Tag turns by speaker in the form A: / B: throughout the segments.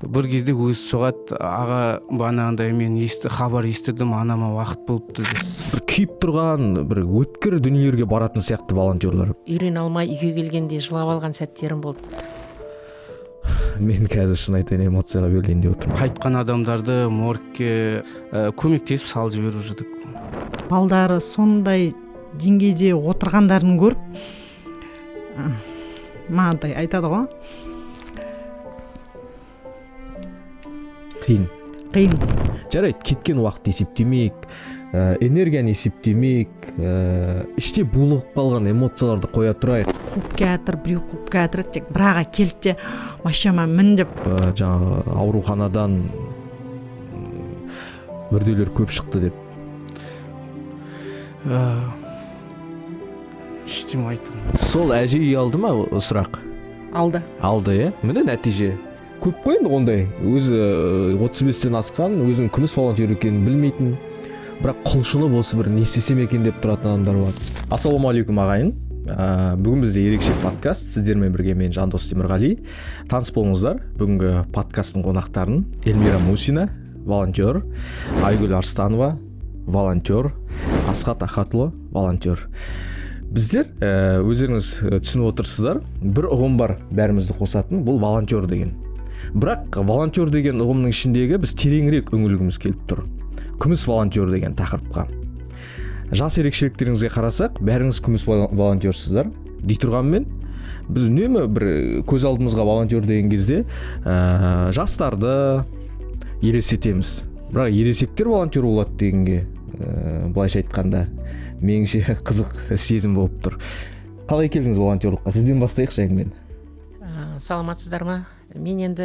A: бір кезде өзі соғат, аға банағындай мен хабар естідім, анама уақыт болыпты деп.
B: Бір күйіп тұрған, бір өткір дүниелерге баратын сияқты волонтерлар.
C: Үйрене алмай үйге келгенде жылап алған сәттерім болды.
B: Мен қазір шын айтайын, эмоцияға берілейін деп отырмын.
A: Қайтқан адамдарды моргке көмектесіп салып жіберіп жүрдік.
D: Балдары сондай деңгейде отырғандарын көріп, мынандай айтады ғой. Қиын.
B: Жарайды, кеткен уақыт есептемейік, энергияны есептемейік, іште булығып қалған эмоцияларды қоя тұрайық.
D: Қуып кәтір, біреу қуып кәтір, тек біраға келіп те машинама мін деп.
B: Жаңағы ауруханадан мүрделер көп шықты деп.
A: Ештеңе айтам.
B: Сол әже үй алды ма сұрақ?
D: Алды,
B: иә? Міне нәтиже. Көп қой енді ондай. Өзі 35-тен асқан, өзінің күміс волонтер екенін білмейтін, бірақ құлшынып осы бір не істесем екен деп тұратын адамдар бар. Ассалаумағалейкум ағайын. Бүгін бізде ерекше подкаст. Сіздермен бірге мен Жандос Темірғали. Таныс болыңыздар. Бүгінгі подкасттың қонақтарын Эльмира Мусина, волонтер, Айгүл Арстанова, волонтер, Асхат Ахатұлы, волонтер. Біздер, өздеріңіз түсініп отырсыздар, бір ұғым бар бәрімізді қосатын, бұл волонтер деген. Бірақ волонтер деген ұғымның ішіндегі біз тереңірек үңілгіміз келіп тұр. Күміс волонтер деген тақырыпқа. Жас ерекшеліктеріңізге қарасақ, бәріңіз күміс волонтерсыздар. Дей тұрғанмен, біз үнемі бір көз алдымызға волонтер деген кезде жастарды елестетеміз. Бірақ ересектер волонтер болады дегенге, былайша айтқанда, меніңше қызық сезім болып тұр. Қалай келдіңіз волонтерлыққа? Сізден бастайықшы әңгімені.
C: Саламатсыздар ма? Мен енді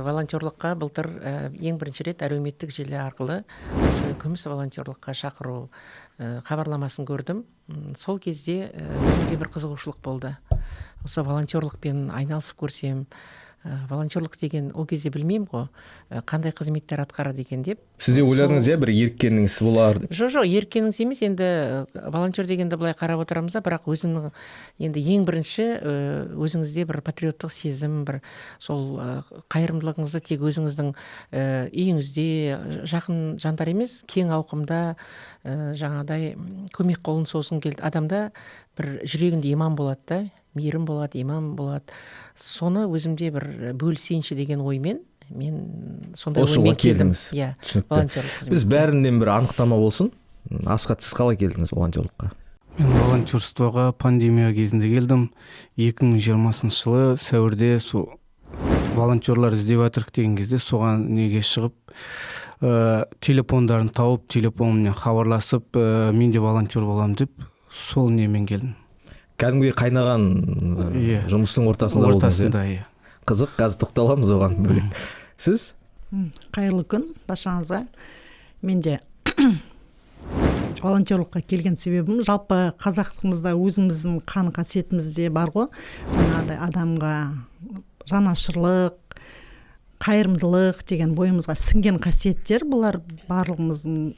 C: волонтерлыққа былтыр ең бірінші рет әлеуметтік желі арқылы осы күміс волонтерлыққа шақыру хабарламасын көрдім. Сол кезде өзімде бір қызығушылық болды. Осы волонтерлықпен айналысып көрсем, волонтерлық деген ол кезде білмеймін ғой, қандай қызметтер атқарады екен деп.
B: Сізде ойладыңыз бір еріккеніңіз болар деп?
C: Жоқ, еріккеніңіз емес, енді волонтер дегенді былай қарап отырамыз, бірақ өзінің енді ең бірінші өзіңізде бір патриоттық сезім, бір сол қайырымдылығыңызды тек өзіңіздің үйіңізде жақын жандар емес, кең ауқымда жаңағыдай көмек қолын созғың келді. Адамда бір жүрегінде иман болады да, мейірім болады, иман болады. Соны өзімде бір бөлісейінші деген оймен мен сондай оймен келдім. Иә, волонтерлық қызмет.
B: Біз бәрінен бір анықтама болсын. Асхат, сіз қалай келдіңіз волонтерлыққа?
A: Мен волонтерствоға пандемия кезінде келдім. 2020 жылы сәуірде сол волонтерлар іздеп жатырық деген кезде соған неге шығып, телефондарын тауып, телефоныммен хабарласып, мен де волонтер боламын деп, сол немен келдім.
B: Кәдімгі қайнаған жұмыстың ортасында болдыңыз.
A: Иә.
B: Қызық, қазір тоқталамыз оған бөлек. Сіз?
D: Қайырлы күн баршаңызға. Мен де волонтерлыққа келген себебім, жалпы қазақтығымызда өзіміздің қан қасиетімізде бар ғой, жаңағыдай адамға жанашырлық, қайырымдылық деген бойымызға сіңген қасиеттер, бұлар барлығымыздың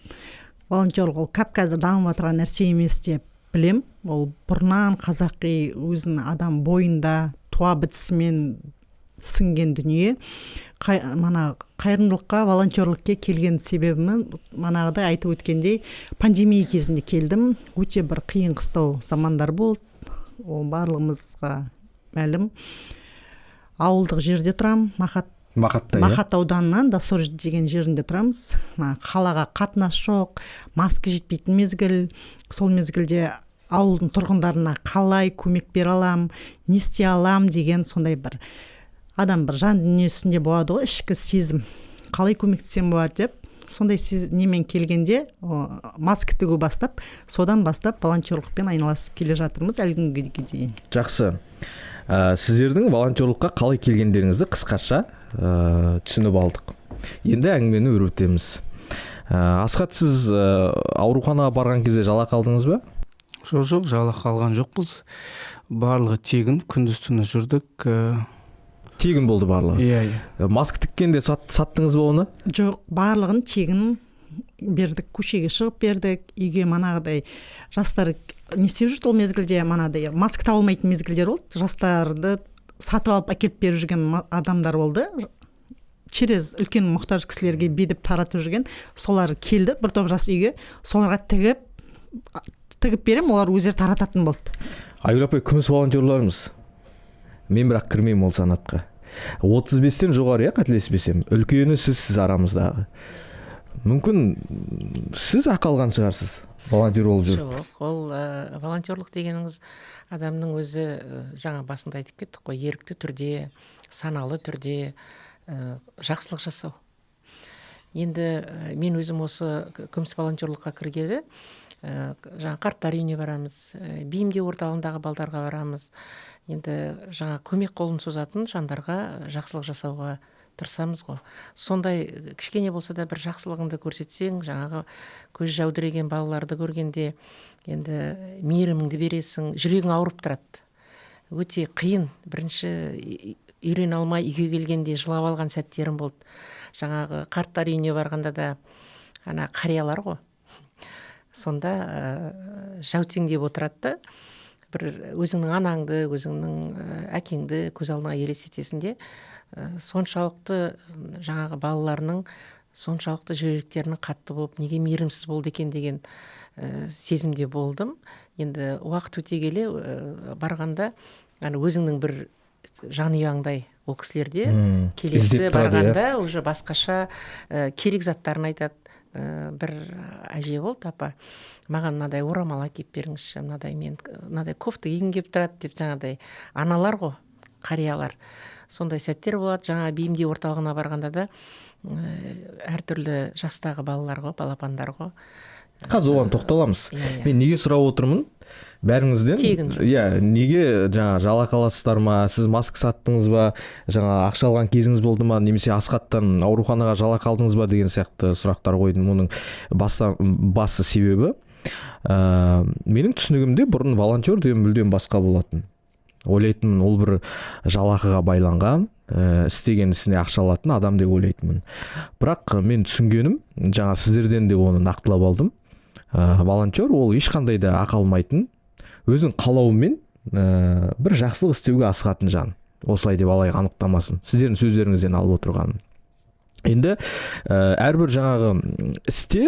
D: волонтерлық ол қазір дамып отырған нәрсе емес деп білем. Ол бұрыннан қазақи өзінің адам бойында туа бітісімен сіңген дүние. Мана қайырымдылыққа, волонтерлікке келген себебім манағыдай айтып өткендей пандемия кезінде келдім. Өте бір қиын қыстау замандар болды. Ол барлығымызға мәлім. Ауылдық жерде тұрам, Мақат ауданынан Досор деген жерінде тұрамыз. Қалаға қатынас жоқ, маска жетпейтін мезгіл. Сол мезгілде ауылдың тұрғындарына қалай көмек бере алам, не істей алам деген сондай бір адам бір жан дүниесінде болады ғой, ішкі сезім. Қалай көмектесем болады деп, сондай немен келгенде маска тігу бастап, содан бастап волонтерлықпен айналысып келе жатырмыз әлі күнге дейін.
B: Жақсы. Сіздердің волонтерлыққа қалай келгендеріңізді қысқаша түсініп алдық. Енді әңгімені өрбітеміз. Асхат, сіз ауруханаға барған кезде жалақы алдыңыз ба?
A: Жоқ, жалақы алған жоқпыз. Барлығы тегін, күндіз-түні жүрдік.
B: Тегін болды барлығы?
A: Иә.
B: Маска тіккенде саттыңыз ба оны?
D: Жоқ, барлығын тегін бердік, көшеге шығып бердік. Үйге манағыдай жастар не істеп жүрді ол мезгілде, манағыдай маска табылмайтын мезгілдер болды. Жастарды сатып алып әкеліп беріп жүрген адамдар болды. через үлкен мұқтаж кісілерге беріп таратып жүрген, солар келді бір топ жас үйге, соларға тігіп берем, олар өздері тарататын болды.
B: Айгүл апай, күміс волонтерларымыз, мен бірақ кірмеймін ол санатқа. 35-тен жоғары, қателеспесем, үлкені сіз арамыздағы. Мүмкін сіз ақы алған шығарсыз волонтер болып жүріп?
C: Жоқ, ол волонтерлық дегеніңіз адамның өзі, жаңа басында айтып кеттік қой, ерікті түрде, саналы түрде жақсылық жасау. Енді мен өзім осы күміс волонтерлыққа кіргелі, жаңа қарттар үйіне барамыз, бейімдеу орталығындағы балдарға барамыз. Енді жаңа көмек қолын созатын жандарға жақсылық жасауға тырысамыз ғой. Сондай кішкене болса да бір жақсылығыңды көрсетсең, жаңағы көз жәудіреген балаларды көргенде енді мейіріміңді бересің, жүрегің ауырып тұрады. Өте қиын. Бірінші үйрене алмай үйге келгенде жылап алған сәттерім болды. Жаңағы қарттар үйіне барғанда да ана қариялар ғой. Сонда жәутеңдеп отырады да, бір өзіңнің анаңды, өзіңнің әкеңді көз алдыңа елестетесің де, соншалықты жаңағы балаларының соншалықты жүректерінің қатты болып, неге мейірімсіз болды екен деген сезімде болдым. Енді уақыт өте келе барғанда өзіңнің бір жанұяңдай ол кісілерде келесі барғанда уже басқаша керек заттарын айтады. Бір әже болды, апа, маған мынадай орамал әкеп беріңізші, мынадай кофта кигім келіп тұрады деп, жаңағыдай аналар ғой, қариялар. Сондай сәттер болады. Жаңа бейімдеу орталығына барғанда да әртүрлі жастағы балалар ғой, балапандар ғой.
B: Қазір оған тоқталамыз. Мен неге сұрап отырмын? Бәріңізден, неге жаңа жалақы аласыздар ма, сіз маска саттыңыз ба, жаңа ақша алған кезіңіз болды ма, немесе Асхаттан ауруханаға жалақы алдыңыз ба деген сияқты сұрақтар қойдым. Оның басты себебі, менің түсінігімде бұрын волонтер деген мүлдем басқа болатын. Ойлайтынмын, ол бір жалақыға байланған, істеген ісіне ақша алатын адам деп ойлайтынмын. Бірақ мен түсінгенім, жаңа сіздерден де оны нақтылап алдым. Волонтер ол ешқандай да ақы алмайтын, өзің қалауымен бір жақсылық істеуге асығатын жан. Осылай деп алайық анықтамасын. Сіздердің сөздеріңізден алып отырғаным. Енді әрбір жаңағы істе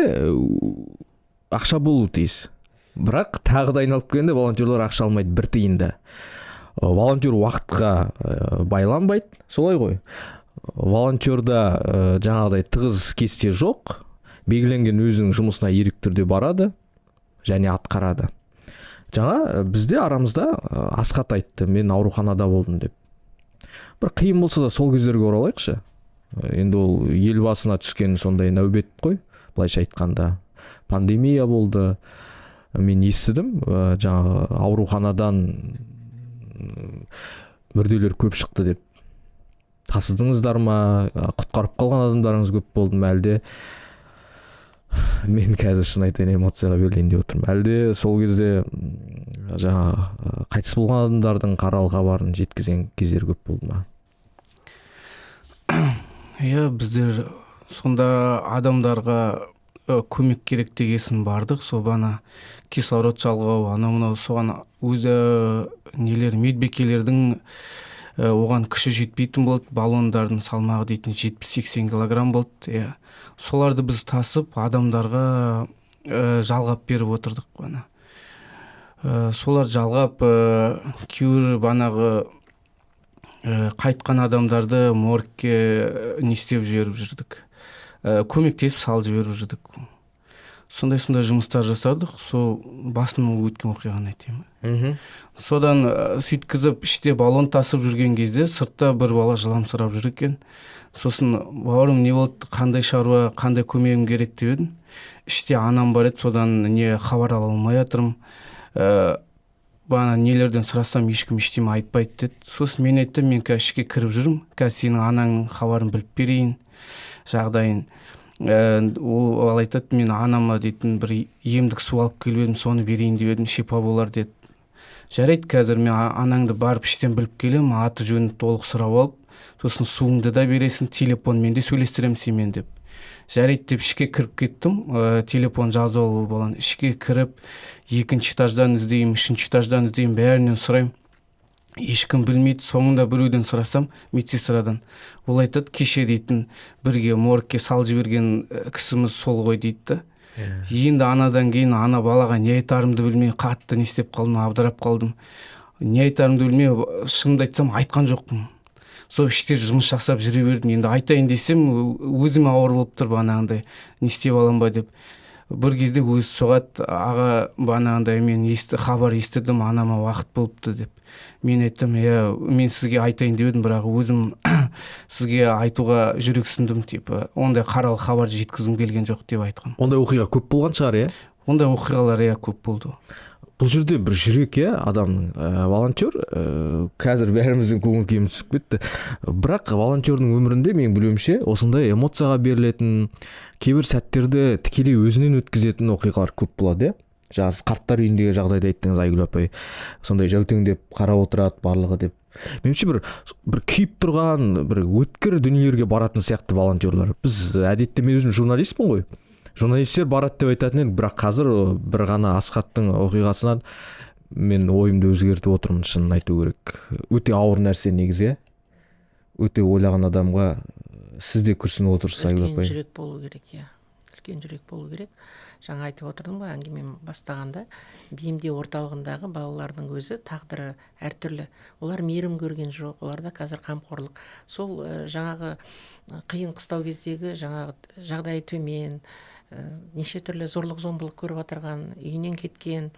B: ақша болуы тиіс. Бірақ тағы да айналып келгенде волонтерлар ақша алмайды бір тиында. Волонтер уақытқа байланбайды, солай ғой. Волонтерда жаңағыдай тығыз кесте жоқ, белгіленген өзінің жұмысына ерікті түрде барады және атқарады. Жаңа бізде арамызда Асхат айтты, мен ауруханада болдым деп. Бір қиын болса да сол кездерге оралайықшы. Енді ол ел басына түскен сондай нәубет қой, былайша айтқанда. Пандемия болды. Мен естідім, жаңа ауруханадан мүрделер көп шықты деп. Тасыдыңыздар ма, құтқарып қалған адамдарыңыз көп болды ма, әлде мен қазір шын айтайын эмоцияға берілейін деп отырмын. Әлде сол кезде жаңа қайтыс болған адамдардың қаралы хабарын жеткізген кездер көп болды ма?
A: Біздер сонда адамдарға көмек керек дегесін бардық. Сол бана кислород жалғау, анау соған өзі нелер медбикелердің оған күші жетпейтін болды. Баллондардың салмағы дейтін 70-80 килограмм болды. Соларды біз тасып адамдарға жалғап беріп отырдық бана. Солар жалғап кейбір банағы қайтқан адамдарды моргке не істеп жіберіп жүрдік. Көмектесіп салып жіберіп жүрдік. Сондай жұмыстар жасадық. Сол басынан өткен оқиғаны айтайын. Содан сөйткізіп іште баллон тасып жүрген кезде сыртта бір бала жыламсырап жүр екен. Сосын бауырым не болды, қандай шаруа, қандай көмегім керек деп едім. Іште анам бар еді, содан не хабар ала алмай жатырмын. Бана нелерден сұрасам ешкім ештеме айтпайды деді. Сосын мен айттым, мен қазір ішке кіріп жүрмін. Қазір сенің анаңның хабарын біліп берейін, жағдайын. Ол айтады, мен анама дейтін бір емдік су алып келіп едім, соны берейін деп едім, шипа болар деді. Жарайды, қазір мен анаңды барып іштен біліп келем, аты жөнін толық сұрап алып, сосын суыңды да бересің, телефонмен де сөйлестірем семен деп. Жарайды деп ішке кіріп кеттім, телефон жазып алып баланы. Ішке кіріп, екінші этаждан іздеймін, үшінші этаждан іздеймін, бәрінен сұраймын. ешкім білмейді. Соңында біреуден сұрасам, медсестрадан, ол айтады, кеше дейтін бірге моргке салып жіберген кісіміз сол ғой дейді да. Енді анадан кейін ана балаға не айтарымды білмей қатты не істеп қалдым, абдырап қалдым. Не айтарымды білмей, шынымды айтсам айтқан жоқпын. Сол іште жұмыс жасап жүре бердім. Енді айтайын десем, өзім ауыр болып тұр, банағындай не істеп алам ба деп. Бір кезде өзі соғады, аға банағындай мен хабар естідім, анама уақыт болыпты деп. Мен айттым, мен сізге айтайын деп едім, бірақ өзім сізге айтуға жүрексіндім, типа ондай қаралы хабар жеткізгім келген жоқ деп айтқан.
B: Ондай оқиға көп болған шығар,
A: Ондай оқиғалар көп болды.
B: Бұл жерде бір жүрек, адамның, волонтер, қазір бәріміздің көңіл күйіміз түсіп кетті. Бірақ волонтердің өмірінде мен білуімше осындай эмоцияға берілетін, кейбір сәттерді тікелей өзінен өткізетін оқиғалар көп болады, Жаңа қарттар үйіндегі жағдайды айттыңыз, Айгүл апай. Сондай жәутеңдеп қарап отырады барлығы деп. Меніңше бір күйіп тұрған, бір өткір дүниелерге баратын сияқты волонтерлар. Біз әдетте, мен өзім журналистпін ғой. Журналистер барады деп айтатын едік, бірақ қазір бір ғана Асхаттың оқиғасынан мен ойымды өзгертіп отырмын, шынын айту керек. Өте ауыр нәрсе негізі. Өте ойлаған адамға сіз де күрсініп отырсыз, Айгүл апай.
C: Үлкен жүрек болу керек, үлкен жүрек болу керек. Жаңа айтып отырдым ғой, әңгімем бастағанда, бейімдеу орталығындағы балалардың өзі тағдыры әртүрлі. Олар мейірім көрген жоқ, оларда қазір қамқорлық. Сол жаңағы қиын қыстау кездегі жаңағы жағдайы төмен, неше түрлі зорлық-зомбылық көріп отырған, үйінен кеткен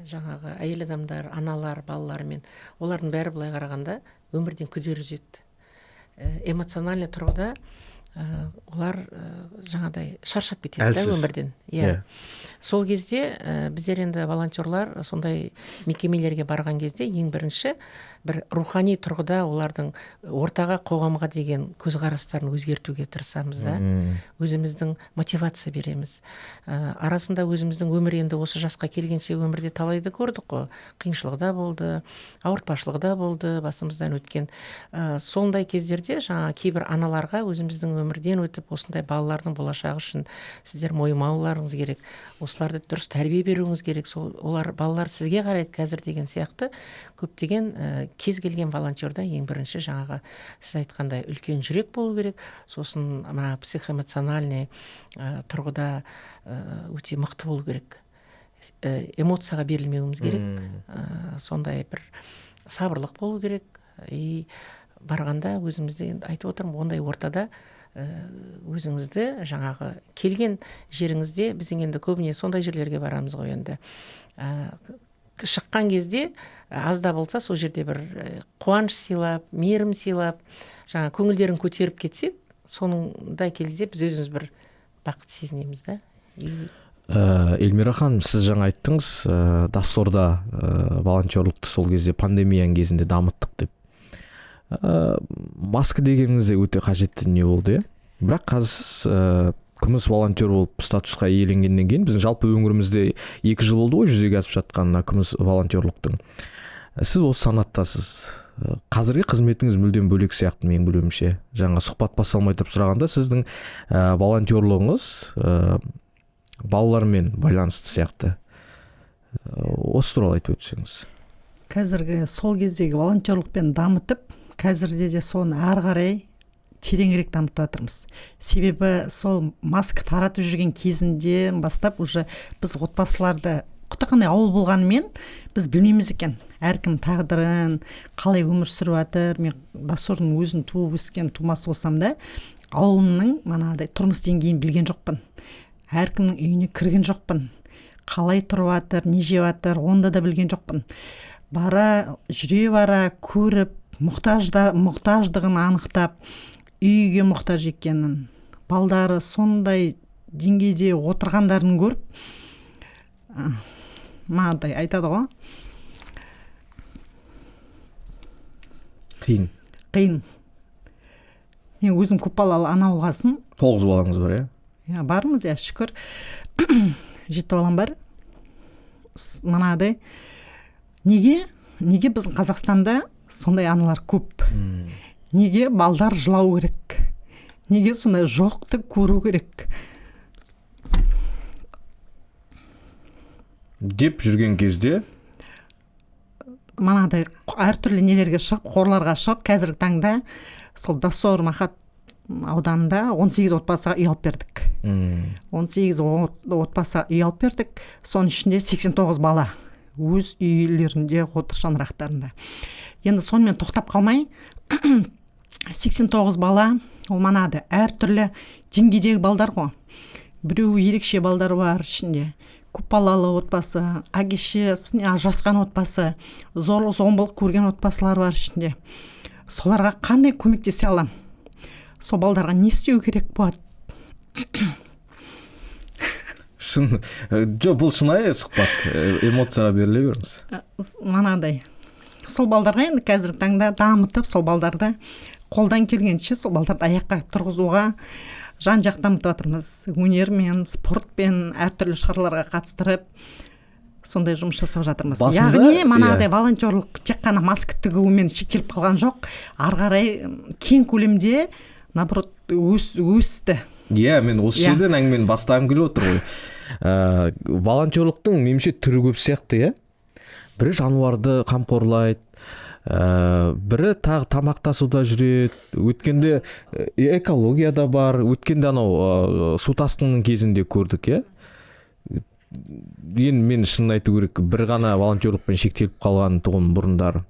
C: жаңағы әйел адамдар, аналар, балаларымен, олардың бәрі былай қарағанда өмірден күдер үзеді. Эмоциональный тұрғыда олар жаңадай шаршап кетеді өмірден. Сол кезде біздер енді волонтерлар сондай мекемелерге барған кезде ең бірінші бір рухани тұрғыда олардың ортаға, қоғамға деген көзқарастарын өзгертуге тырысамыз да. Өзіміздің мотивация береміз. Арасында өзіміздің өмір, енді осы жасқа келгенше өмірде талайды көрдік қой. Қиыншылығы да болды, ауыртпашылығы да болды, басымыздан өткен. Сондай кездерде жаңа кейбір аналарға өзіміздің өмірден өтіп, осындай балалардың болашағы үшін сіздер мойымауларыңыз керек. Осыларды дұрыс тәрбие беруіңіз керек. Олар балалар сізге қарайды қазір деген сияқты көптеген кез келген волонтерда ең бірінші жаңағы сіз айтқандай үлкен жүрек болу керек. Сосын мына психоэмоциональный тұрғыда өте мықты болу керек. Эмоцияға берілмеуіміз керек. Сондай бір сабырлық болу керек. И барғанда өзімізде айтып отырмын, ондай ортада өзіңізді жаңағы келген жеріңізде, біздің енді көбіне сондай жерлерге барамыз ғой енді. Шыққан кезде аз да болса сол жерде бір қуаныш сыйлап, мейірім сыйлап, жаңа көңілдерін көтеріп кетсе, сондай кезде біз өзіміз бір бақыт сезінеміз да.
B: Эльмира ханым, сіз жаңа айттыңыз, Доссорда волонтерлықты сол кезде пандемияның кезінде дамыттық деп. Маска дегеніңіз де өте қажетті дүние болды, бірақ қазір күміс волонтер болып статусқа иеленгеннен кейін біздің жалпы өңірімізде 2 жыл болды ғой жүзеге асып жатқан күміс волонтерлықтың. Сіз осы санаттасыз. Қазіргі қызметіңіз мүлдем бөлек сияқты мен білуімше. Жаңа сұхбат басталмай тұрып сұрағанда сіздің волонтерлығыңыз балалармен байланысты сияқты. Осы туралы айтып өтсеңіз.
D: Қазіргі сол кездегі волонтерлықпен дамытып, қазірде де соны ары қарай тереңірек дамытып жатырмыз. Себебі сол маска таратып жүрген кезінде бастап уже біз отбасыларды құтықандай ауыл болғанымен біз білмейміз екен. Әркім тағдырын, қалай өмір сүріп жатыр. Мен Доссордың өзін туып өскен тумасы болсам да, ауылымның манадай тұрмыс деңгейін білген жоқпын. Әркімнің үйіне кірген жоқпын. Қалай тұрып жатыр, не жеп жатыр, онда да білген жоқпын. Жүре бара көріп, мұқтаждығын анықтап, үйге мұқтаж екенін, балдары сондай деңгейде отырғандарын көріп, мағдай айтады ғой. Қиын. Мен өзім көп балалы ана болғасын.
B: 9 балаңыз бар,
D: Бармыз, шүкір. 7 балам бар. Мынадай. Неге біздің Қазақстанда сондай аналар көп? Неге балдар жылау керек? Неге сондай жоқты көру керек?
B: Деп жүрген кезде
D: манадай әртүрлі нелерге шығып, қорларға шығып, қазіргі таңда сол Доссор Махат ауданында 18 отбасыға үй алып бердік. 18 отбасыға үй алып бердік. Соның ішінде 89 бала өз үйлерінде, отыр шаңырақтарында. Енді сонымен тоқтап қалмай, 89 бала, ол манады әртүрлі деңгейдегі балдар ғой. Біреу ерекше балдар бар ішінде. Көпбалалы отбасы, әкеше ажырасқан отбасы, зорлық-зомбылық көрген отбасылар бар ішінде. Соларға қандай көмектесе алам? Сол балдарға не істеу керек болады?
B: Бұл шынайы сұхбат, эмоцияға беріле беріңіз.
D: Манадай. Сол балдарға енді қазіргі таңда дамытып, сол балдарды қолдан келгенше сол балдарды аяққа тұрғызуға жан-жақ дамытып жатырмыз. Өнермен, спортпен, әртүрлі шараларға қатыстырып, сондай жұмыс жасап жатырмыз. Яғни манадай волонтерлық тек қана маска тігумен шектеліп қалған жоқ, ары қарай кең көлемде наоборот өсті.
B: Мен осы жерден әңгімені бастағым келіп отыр ғой. Волонтерлықтың меніңше түрі көп сияқты, бірі жануарды қамқорлайды, бірі тағы тамақтасуда жүреді, өткенде экологияда бар, өткенде анау су тасқынының кезінде көрдік, енді мен шынын айту керек, бір ғана волонтерлықпен шектеліп қалған тұғын бұрындары.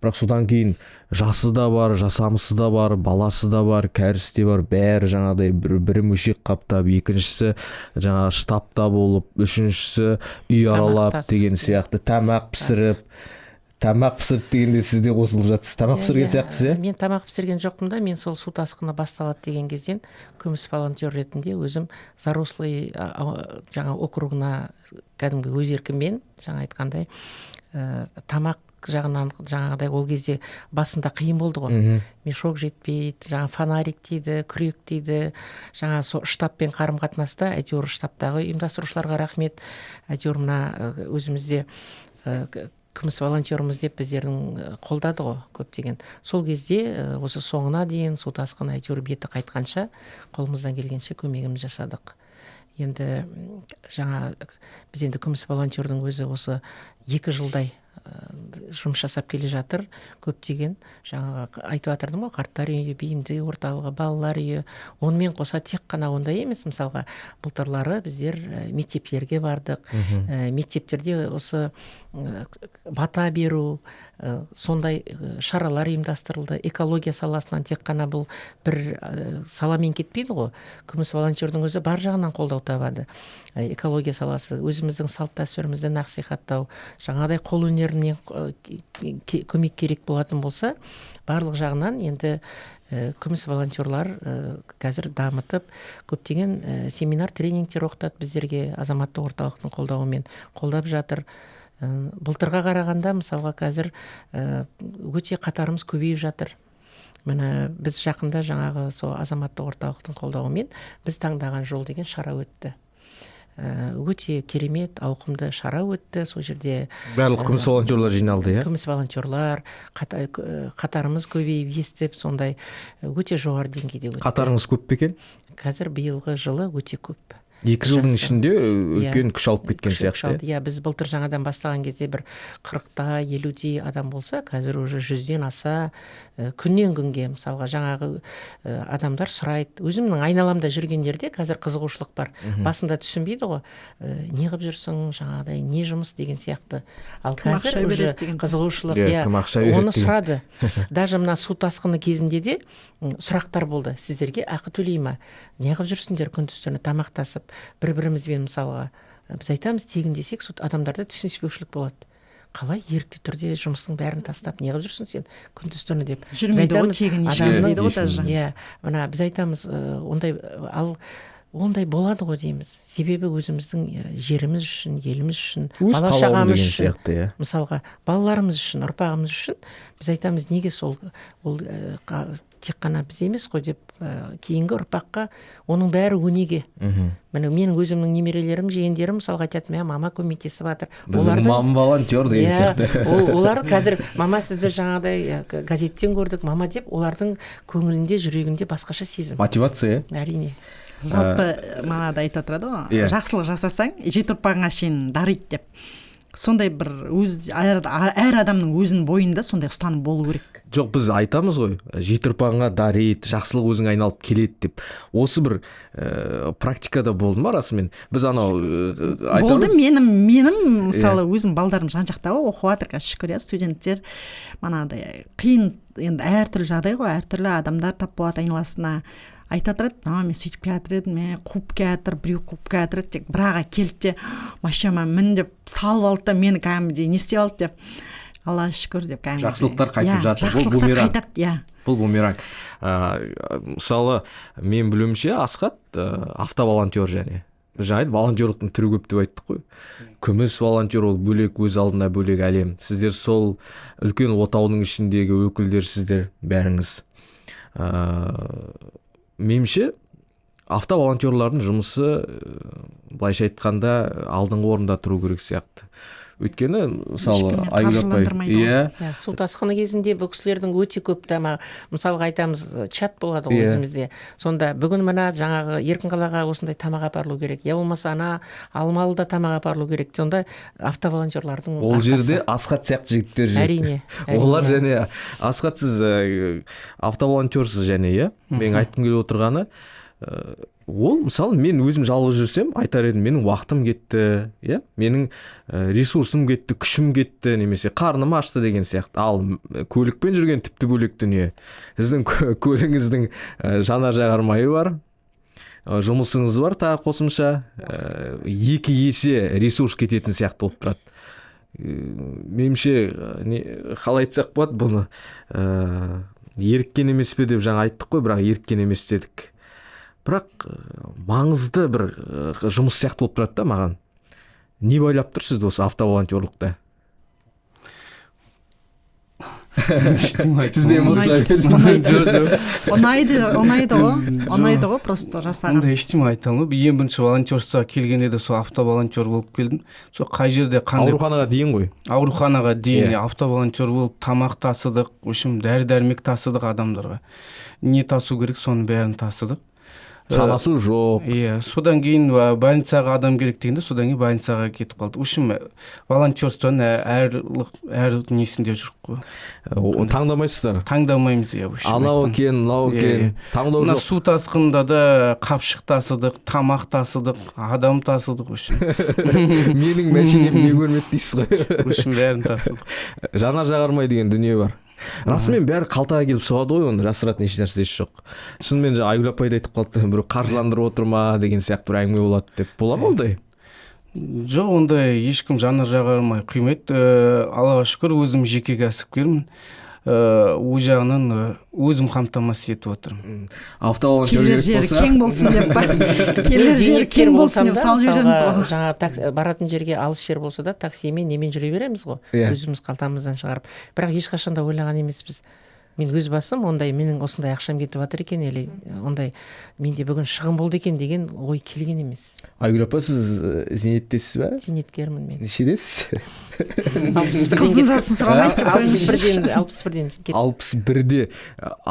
B: Бірақ содан кейін жасы да бар, жасамысы да бар, баласы да бар, кәрісі де бар, бәрі жаңағыдай бірі мөшек қаптап, екіншісі жаңа штабта болып, үшіншісі үй аралап деген сияқты, тамақ пісіріп дегенде сіз де қосылып жатсыз. Тамақ пісірген сияқтысыз,
C: Мен тамақ пісірген жоқпын да, мен сол су тасқыны басталады деген кезден күміс волонтер ретінде өзім Зарослый жаңа округына кәдімгі өз еркіммен, жаңа айтқандай, тамақ жағынан жаңағыдай ол кезде басында қиын болды ғой. Мешок жетпейді, жаңа фонарик дейді, күрек дейді, жаңа штабпен қарым-қатынаста, әйтеуір штабтағы ұйымдастырушыларға рахмет, әйтеуір мына өзімізде күміс волонтеріміз деп біздердің қолдады ғой көптеген. Сол кезде осы соңына дейін су тасқыны әйтеуір беті қайтқанша қолымыздан келгенше көмегіміз жасадық. Енді жаңа біз енді күміс волонтердің өзі осы 2 жылдай жұмыс жасап келе жатыр. Көптеген жаңа айтып жатырдым ғой, қарттар үйі, бейімді орталығы, балалар үйі. Онымен қоса тек қана ондай емес, мысалға былтырлары біздер мектептерге бардық. Мектептерде осы бата беру, сондай шаралар ұйымдастырылды. Экология саласынан тек қана бұл бір саламен кетпейді ғой. Күміс волонтердің өзі бар жағынан қолдау табады. Экология саласы, өзіміздің салт дәстүрімізді насихаттау, жаңағыдай қол өнеріне көмек керек болатын болса, барлық жағынан енді күміс волонтерлар қазір дамытып, көптеген семинар, тренингтер оқытады біздерге, азаматтық орталықтың қолдауымен қолдап жатыр. Былтырға қарағанда мысалға қазір өте қатарымыз көбейіп жатыр. Міне біз жақында жаңағы сол азаматтық орталықтың қолдауымен біз таңдаған жол деген шара өтті. Өте керемет, ауқымды шара өтті. Сол жерде
B: барлық күміс волонтерлар жиналды,
C: Күміс волонтерлар, қатарымыз көбейіп, естіп, сондай өте жоғары деңгейде өтті.
B: Қатарыңыз көп пе екен?
C: Қазір биылғы жылы өте көп.
B: 2 жылдың ішінде үлкен күш алып кеткен сияқты.
C: Біз былтыр жаңадан бастаған кезде бір 40-та, 50-де адам болса, қазір уже 100-ден аса, күннен күнге мысалға жаңағы адамдар сұрайды. Өзімнің айналамда жүргендерде қазір қызығушылық бар. Басында түсінбейді ғой, не қып жүрсің, жаңағыдай не жұмыс деген сияқты. Ал қазір уже қызығушылық, оны сұрады. Даже мына су тасқыны кезінде де сұрақтар болды. Сіздерге ақы төлей ма? Не қып жүрсіңдер күндіз-түні тамақтасып, бір-бірімізбен мысалға. Біз айтамыз, тегін десек, адамдарда түсініспеушілік болады. Қалай ерікті түрде жұмыстың бәрін тастап, не қып жүрсің сен күндіз-түні деп.
D: Жүрмейді ғой тегін дейді ғой даже.
C: Мына біз айтамыз, ондай болады ғой дейміз. Себебі өзіміздің жеріміз үшін, еліміз үшін, бала-шағамыз үшін, мысалға балаларымыз үшін, ұрпағымыз үшін біз айтамыз, неге сол ол тек қана біз емес қой деп, кейінгі ұрпаққа оның бәрі өнеге. Міне менің өзімнің немерелерім, жиендерім мысалға айтады, мама көмектесіп жатыр.
B: Біздің мама волонтер деген сияқты.
C: Олар қазір мама сіздер жаңағыдай газеттен көрдік, мама деп, олардың көңілінде, жүрегінде басқаша сезім.
B: Мотивация.
C: Әрине.
D: Жалпы манада айтып отырады ғой, жақсылық жасасаң, 7 ұрпағыңа шейін дариды деп. сондай бір әр адамның өзінің бойында сондай ұстаным болу керек.
B: Жоқ, біз айтамыз ғой, жеті ұрпағыңа дарит, жақсылық өзің айналып келеді деп. Осы бір практикада болды ма расымен? Біз анау
D: болды, менің мысалы өзім балдарым жан жақта оқып жатыр, қазір шүкір, студенттер манадай қиын, енді әртүрлі жағдай ғой, әртүрлі адамдар тап болады айналасына. Айтып отырады, мен сөйтіп келатыр едім, қуып келатыр, біреу қуып келатыр, тек бірағы келді де машинама мін деп салып алды да мені кәдімгідей не істеп алды деп, Алла шүкір деп кәдімгідей.
B: Жақсылықтар қайтып жатыр.
D: Жақсылықтар қайтады,
B: Бұл бумеранг. Мысалы, мен білуімше Асхат автоволонтер және. Біз жаңа волонтерлықтың түрі көп деп айттық қой. Күміс волонтер ол бөлек, өз алдына бөлек әлем. Сіздер сол үлкен отаудың ішіндегі өкілдерсіздер бәріңіз. Меніңше автоволонтерлардың жұмысы былайша айтқанда алдыңғы орында тұру керек сияқты. Өйткені мысалы
C: су тасқыны кезінде бұл кісілердің өте көп мысалға айтамыз, чат болады ғой өзімізде. Сонда бүгін мына жаңағы Еркінқалаға осындай тамақ апарылу керек, я болмаса Алмалыда тамақ апарылу керек. Сонда автоволонтерлардың
B: ол жерде Асхат сияқты жігіттер жүр.
C: Әрине.
B: Олар және Асхат, сіз автоволонтерсіз және, мен айтқым келіп отырғаны, ол мысалы мен өзім жалғыз жүрсем айтар едім, менің уақытым кетті, менің ресурсым кетті, күшім кетті, немесе қарным ашты деген сияқты. Ал көлікпен жүрген тіпті бөлек дүние. Сіздің көлігіңіздің жанар жағармайы бар, жұмысыңыз бар, тағы қосымша 2 есе ресурс кететін сияқты болып тұрады. Меніңше қалай айтсақ болады бұны, еріккен емес пе деп жаңа айттық қой, бірақ еріккен емес дедік. Бірақ маңызды бір жұмыс сияқты болып тұрады да маған. Не байлап тұрсыз осы автоволонтерлықта?
A: Сізде
D: ұнайды ғой, просто жасаған.
A: Онда ештеңе айта алмаймын. Ең бірінші волонтерствоға келгенде де сол автоволонтер болып келдім. Сол қай жерде қандай
B: ауруханаға дейін ғой.
A: Ауруханаға дейін автоволонтер болып тамақ тасыдық, дәрі-дәрмек тасыдық адамдарға. Не тасу керек, соның бәрін тасыдық.
B: Санасы жоқ.
A: Содан кейін больницаға адам керек дегенде, содан кейін больницаға кетіп қалды. Үшім волонтерствоның әр несінде жүріп қой.
B: Таңдамайсыздар?
A: Таңдамаймыз,
B: анау екен, мынау екен, таңдау жоқ.
A: Су тасқында да қапшық тасыдық, тамақ тасыдық, адам тасыдық үшін.
B: Менің мәшинем не көрмеді дейсіз ғой.
A: Үшін бәрін тасыдық.
B: Жанар жағармай деген дүние бар. Расымен бәрі қалтаға келіп соғады ғой, оны жасыратын еш нәрсесі жоқ. Шынымен Айгүл апай айтып қалды, бір қаржыландырып отыр ма деген сияқты бір әңгіме болады деп. Бола ма ондай?
A: Жоқ, ондай ешкім жанар жағармай құймайды. Аллаға шүкір, өзім жеке кәсіпкермін. Ол жағынан өзім қамтамасыз етіп отырмын.
B: Автоволонтер керек болса,
D: кең болсын деп па? Келер жер кең болсын деп салып жібереміз ғой.
C: Жаңа баратын жерге алыс жер болса да таксимен немен жүре береміз ғой. Өзіміз қалтамыздан шығарып. Бірақ ешқашан да ойлаған емеспіз. Мен өз басым ондай, менің осындай ақшам кетіп жатыр екен, или ондай менде бүгін шығын болды екен деген ой келген емес.
B: Айгүл апа, сіз зейнеттесіз бе?
C: Зейнеткермін мен.
B: Нешедесіз?
D: Қызым жасын сұрамайды.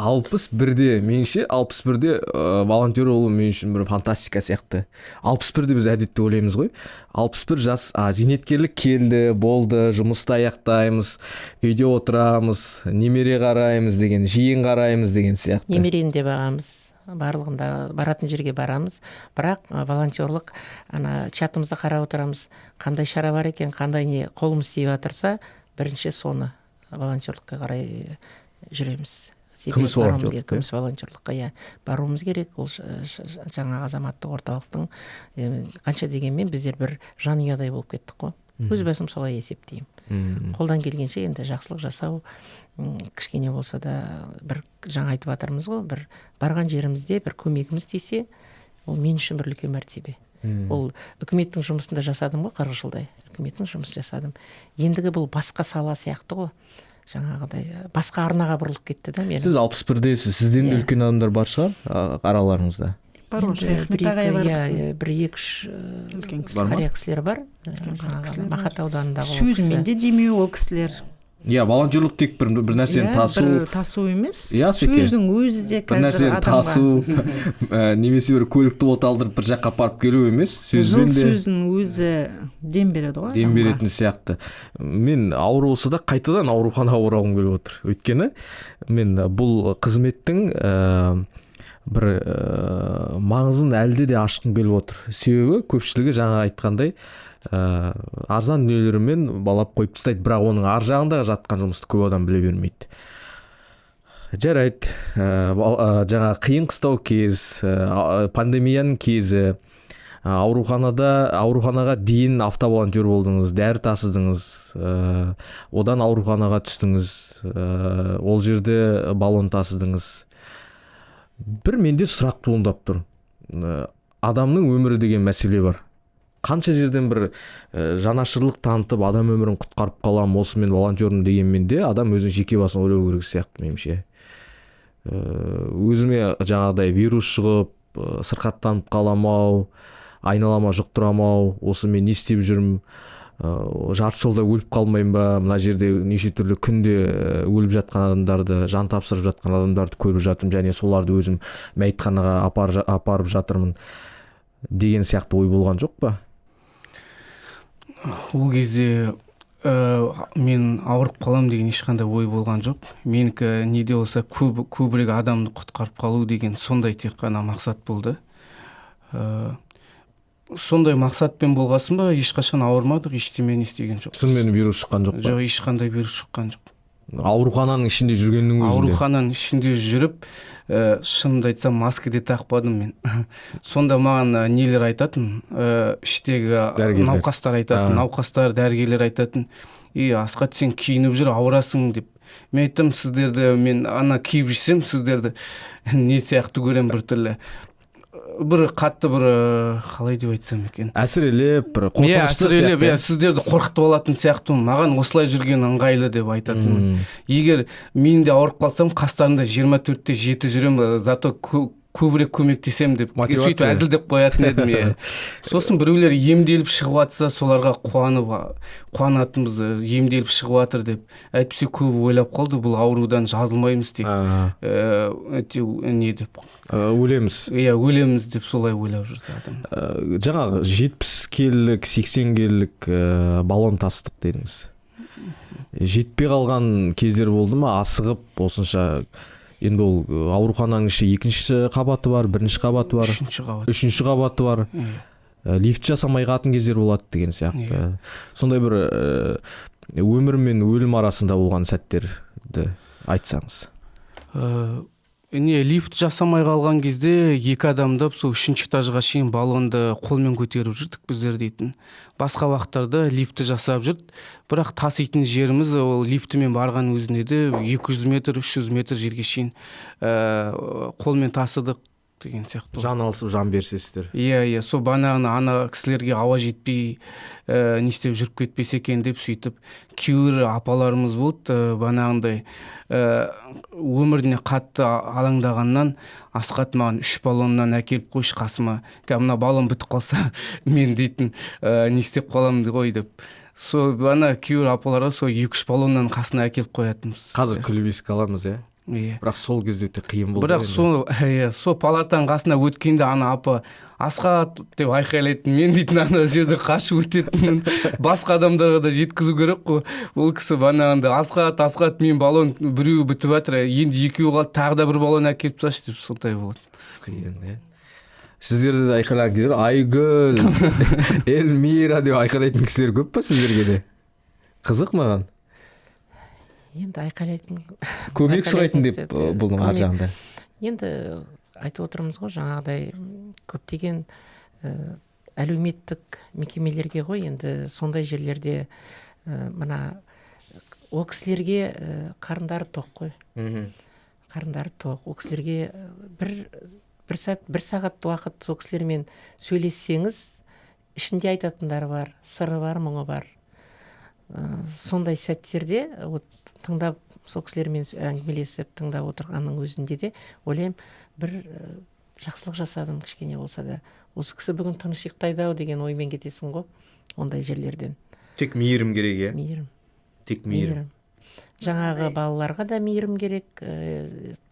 B: 61-де. Меніңше 61-де волонтер болу мен үшін бір фантастика сияқты. 61-де біз әдетте ойлаймыз ғой. 61 жас зейнеткерлік келді, болды, жұмысты аяқтаймыз, үйде отырамыз, немере қараймыз деген, жиен қараймыз деген сияқты.
C: Немерені де бағамыз, барлығында баратын жерге барамыз, бірақ волонтерлық чатымызда қарап отырамыз, қандай шара бар екен, қандай не қолымыз тиіп жатырса, бірінші соны волонтерлыққа қарай жүреміз.
B: Күміс
C: волонтерлыққа баруымыз керек. Ол жаңа азаматтық орталықтың қанша дегенмен біздер бір жанұядай болып кеттік қой. Өз басым солай есептеймін. Қолдан келгенше енді жақсылық жасау, кішкене болса да бір жаңа айтып жатырмыз ғой, бір барған жерімізде бір көмегіміз тисе, ол мен үшін бір үлкен мәртебе. Ол үкіметтің жұмысында жасадым ғой, 40 жылдай. Үкіметтің жұмысын жасадым. Ендігі бұл басқа сала сияқты ғой. Жаңағыдай басқа арнаға бұрылып кетті да мен.
B: Сіз 61-десіз, сізден де үлкен адамдар бар шығар араларыңызда?
D: Бар ғой,
C: бір 2-3 қария кісілер бар. Махат ауданындағы
D: сөзімен де демеу ол кісілер.
B: волонтерлік тек бір нәрсені
D: бір тасу емес,
B: Секе.
D: сөздің өзі де
B: бір
D: қазір
B: нәрсені тасу немесе бір көлікті от алдырып бір жаққа апарып келу емес, сөзбен де
D: сөздің өзі дем береді ғой
B: дем беретін сияқты. Мен ауыр болса да қайтадан ауруханаға оралғым келіп отыр. Өйткені мен бұл қызметтің бір маңызын әлде де ашқым келіп отыр. Себебі көпшілігі жаңа айтқандай арзан дүниелермен балап қойып тастайды, бірақ оның ар жағында жатқан жұмысты көп адам біле бермейді. Жарайды, жаңа қиын қыстау кез, пандемияның кезі, ауруханаға дейін автоволонтер болдыңыз, дәрі тасыдыңыз, одан ауруханаға түстіңіз, ол жерде баллон тасыдыңыз. Бір менде сұрақ туындап тұр. Адамның өмірі деген мәселе бар. Қанша жерден бір жанашырлық танытып, адам өмірін құтқарып қалам, осы мен волонтермін дегенмен де адам өзінің жеке басын ойлау керек сияқты меніңше. Өзіме жаңағыдай вирус шығып, сырқаттанып қаламау, айналама жұқтырамау, осы мен не істеп жүрмін, жарты жолда өліп қалмайын ба, мына жерде неше түрлі күнде өліп жатқан адамдарды, жан тапсырып жатқан адамдарды көріп жатырмын, және соларды өзім мәйітханаға апарып жатырмын деген сияқты ой болған жоқ па?
A: Ол кезде мен ауырып қалам деген ешқандай ой болған жоқ. Менікі неде болса көбірек адамды құтқарып қалу деген сондай тек қана мақсат болды. Сондай мақсатпен болғасын ба, ешқашан ауырмадық, ештеме істеген жоқ.
B: Шынымен вирус шыққан жоқ па?
A: Жоқ, ешқандай вирус шыққан жоқ.
B: Аурухананың ішінде жүргеннің өзінде?
A: Аурухананың ішінде жүріп, шынымды айтсам, маска де тақпадым мен. Сонда маған нелер айтатын, іштегі науқастар айтатын, науқастар, дәрігерлер айтатын, Асқат, сен киініп жүр, ауырасың деп. Мен айттым, сіздерді, мен ана киіп жүрсем, сіздерді не сияқты көрем бір түрлі. Бір қатты бір қалай деп айтсам екен,
B: әсірелеп, бір қорқынышты сияқты.
A: Сіздерді қорқытып алатын сияқты, маған осылай жүрген ыңғайлы деп айтатын. Егер мен де ауырып қалсам, қастарында 24-те 7 жүрем, зато көбірек көмектесем деп, сөйтіп әзілдеп қоятын едім. Сосын біреулер емделіп шығып жатса, соларға қуанатынбыз, емделіп шығып жатыр деп. Әйтпесе көбі ойлап қалды, бұл аурудан жазылмаймыз тек. Не деп?
B: Өлеміз.
A: Өлеміз деп солай ойлап жүрді адам.
B: Жаңағы 70 келілік, 80 келілік баллон тастық дедіңіз. Жетпей қалған кездер болды ма? Асығып, осынша. Енді ол аурухананың іші екінші қабаты бар, бірінші қабаты бар, үшінші қабаты бар. Лифт жасамай қалатын кездер болады деген сияқты. Сондай бір өмір мен өлім арасында болған сәттерді айтсаңыз.
A: Лифт жасамай қалған кезде екі адамды сол 3-ші этажға шейін баллонды қолмен көтеріп жүрдік біздер дейтін. Басқа уақыттарда лифтті жасап жүрд, бірақ таситын жеріміз ол лифтімен барған өзіне де 200 метр, 300 метр жерге шейін қолмен тасыдық деген сияқты.
B: Жан алысып, жан берсесіздер.
A: Сол банағына ана кісілерге ауа жетпей не істеп жүріп кетпесе екен деп сөйтіп кейбір апаларымыз болды, банағындай өміріне қатты алаңдағаннан Асқат маған 3 баллоннан әкеліп қойшы қасыма, мына баллон бітіп қалса мен дейтін не істеп қаламын ғой деп. Сол бана кейбір апаларға сол 2-3 баллоннан қасына әкеліп қоятынбыз.
B: Қазір күліп еске аламыз, бірақ сол кезде өте қиын болды.
A: Бірақ сол палатаның қасына өткенде ана апа Асқат деп айқайлайтын, мен дейтін ана жерді қашып өтетін, басқа адамдарға да жеткізу керек қой. Ол кісі банағында Асқат мен баллон біреуі бітіп жатыр, енді екеуі қалды, тағы да бір баллон әкеліп тасташы деп, сондай болады.
B: Қиын, Сіздерді де айқайлаған кездер, Айгүл, Эльмира деп айқайлайтын кісілер көп па сіздерге де? Қызық маған.
C: Енді айқайлайтын,
B: көмек сұрайтын деп бұның ар жағында.
C: Енді айтып отырмыз ғой, жаңағыдай көптеген әлеуметтік мекемелерге ғой, енді сондай жерлерде мына ол кісілерге қарындары тоқ қой. Қарындары тоқ. Ол кісілерге бір сағат уақыт сол кісілермен сөйлессеңіз, ішінде айтатындары бар, сыры бар, мұңы бар. Сондай сәттерде тыңдап, сол кісілермен әңгімелесіп тыңдап отырғанның өзінде де ойлаймын, бір жақсылық жасадым кішкене болса да. Осы кісі бүгін тыныш ұйықтайды ау деген оймен кетесің ғой, ондай жерлерден.
B: Тек мейірім керек,
C: Мейірім.
B: Тек мейірім.
C: жаңағы балаларға да мейірім керек,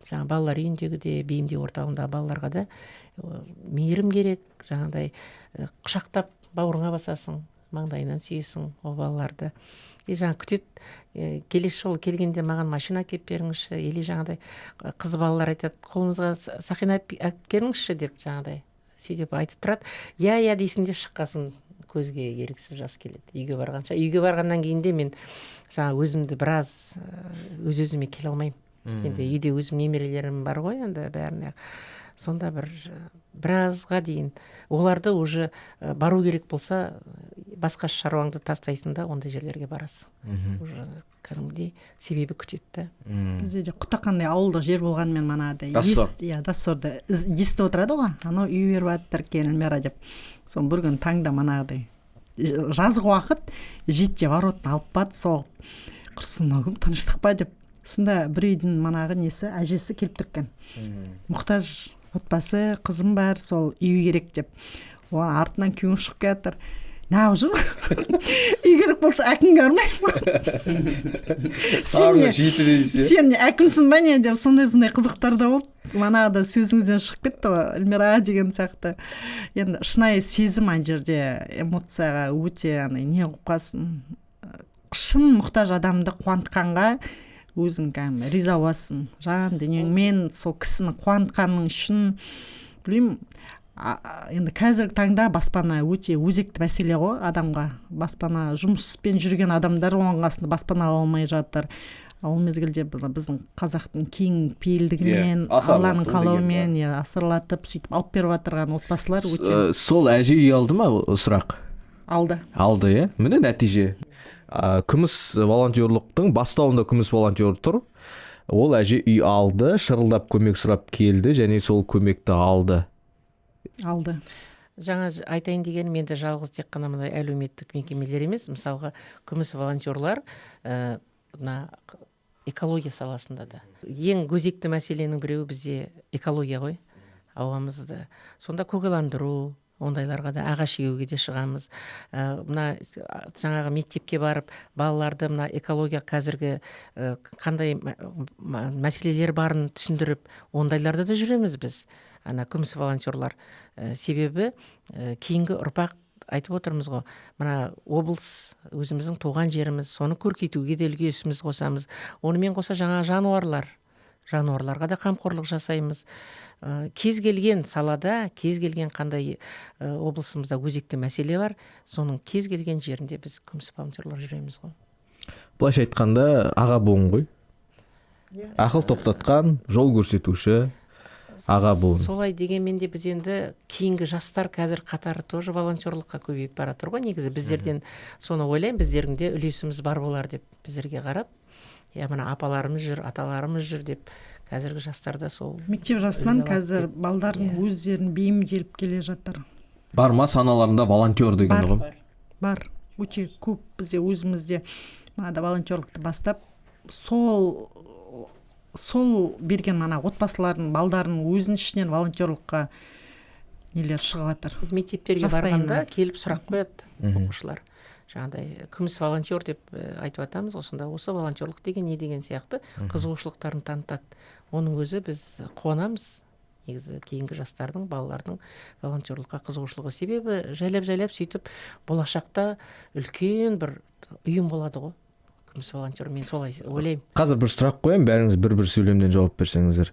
C: жаңа балалар үйіндегі де, бейімдеу орталығындағы балаларға да мейірім керек. Жаңағыдай құшақтап бауырыңа басасың, маңдайынан сүйесің ол балаларды. Жаңа күтет, келесі жолы келгенде маған машина әкеп беріңізші, или жаңағыдай қыз балалар айтады, қолыңызға сақина әкеп беріңізші деп жаңағыдай сөйтіп айтып тұрады. Я дейсің де шыққасын көзге еріксіз жас келеді. Үйге барғанша. Үйге барғаннан кейін де мен жаңа өзімді біраз өз-өзіме келе алмаймын. Енді үйде өзім немерелерім бар ғой, енді бәріне. Сонда біразға дейін оларды уже бару керек болса, басқа шаруаңды тастайсың да ондай жерлерге барасың. Уже кәдімгідей себебі күтеді.
D: Бізде де құтақандай ауылдық жер болғанмен манадай Доссорды естіп отырады ғой, анау үй беріп жатыр Эльмира деп. Соны бір күн таңда манағыдай жазғы уақыт жетте воротын алып барды, соғып құрсын кім тыныштық па деп. Сонда бір үйдің манағы несі әжесі келіп тұрған. Мұқтаж отбасы, қызым бар, сол үй керек деп. Оған артынан күйеуі шығып жатыр. Нау жүр? Үй керек болса әкімге бармаймын. Сен әкімсің ба не деп сондай қызықтар да болды. Манағыда сөзіңізден шығып кетті ғой, Эльмира деген сияқты. Енді шынайы сезім ана жерде эмоцияға өте не қылып қалсын. Шын мұқтаж адамды қуантқанға өзің кәдімгі риза боласың. Жан дүниеңмен сол кісіні қуантқаның үшін, білмеймін, енді қазіргі таңда баспана өте өзекті мәселе ғой адамға. Баспана, жұмыспен жүрген адамдар оған қасында баспана ала алмай жатыр. Ол мезгілде біздің қазақтың кең пейілдігімен, Алланың қалауымен асырлатып сөйтіп алып беріп отырған отбасылар өте.
B: Сол әже үй алды ма сұрақ?
D: Алды.
B: Алды, иә? Міне нәтиже. Күміс волонтерлықтың бастауында күміс волонтер тұр. Ол әже үй алды, шырылдап көмек сұрап келді және сол көмекті алды.
D: Алды.
C: Жаңа айтайын деген менде жалғыз тек қана мындай әлеуметтік мекемелер емес, мысалға күміс волонтерлар экология саласында да. Ең өзекті мәселенің біреуі бізде экология ғой, ауамызды. Сонда көгаландыру, ондайларға да ағаш егуге де шығамыз. Мына жаңағы мектепке барып, балаларды мына экология қазіргі қандай мәселелер барын түсіндіріп, ондайларда да жүреміз біз. Ана күміс волонтерлар. Себебі кейінгі ұрпақ айтып отырмыз ғой, мына облыс өзіміздің туған жеріміз, соны көркейтуге де үлесіміз қосамыз. Онымен қоса жаңа жануарларға да қамқорлық жасаймыз. Кез келген салада, кез келген қандай облысымызда өзекті мәселе бар, соның кез келген жерінде біз күміс волонтерлар жүреміз ғой.
B: Былайша айтқанда аға буын ғой. Ақыл тоқтатқан, жол көрсетуші аға буын.
C: Солай дегенмен де біз енді кейінгі жастар қазір қатары тоже волонтерлыққа көбейіп бара тұр ғой. Негізі біздерден соны ойлаймын, біздердің де үлесіміз бар болар деп біздерге қарап, мына апаларымыз жүр, аталарымыз жүр деп қазіргі жастарда сол
D: мектеп жасынан қазір балдардың өздерін бейімделіп келе жатыр.
B: Бар ма саналарында волонтер деген ғой?
D: Бар. Өте көп бізде өзімізде волонтерлықты бастап сол берген мана отбасылардың балдарын өзінің ішінен волонтерлыққа нелер шығып жатыр.
C: Біз мектептерге барғанда келіп сұрақ қояды оқушылар. Жаңағыдай күміс волонтер деп айтып жатамыз, осында осы волонтерлық деген не деген сияқты қызығушылықтарын танытады. Оның өзі біз қуанамыз. Негізі кейінгі жастардың, балалардың волонтерлыққа қызығушылығы, себебі жайлап сөйтіп болашақта үлкен бір ұйым болады ғой. Күміс волонтер, мен солай ойлаймын.
B: Қазір бір сұрақ қояйын, бәріңіз бір сөйлемден жауап берсеңіздер.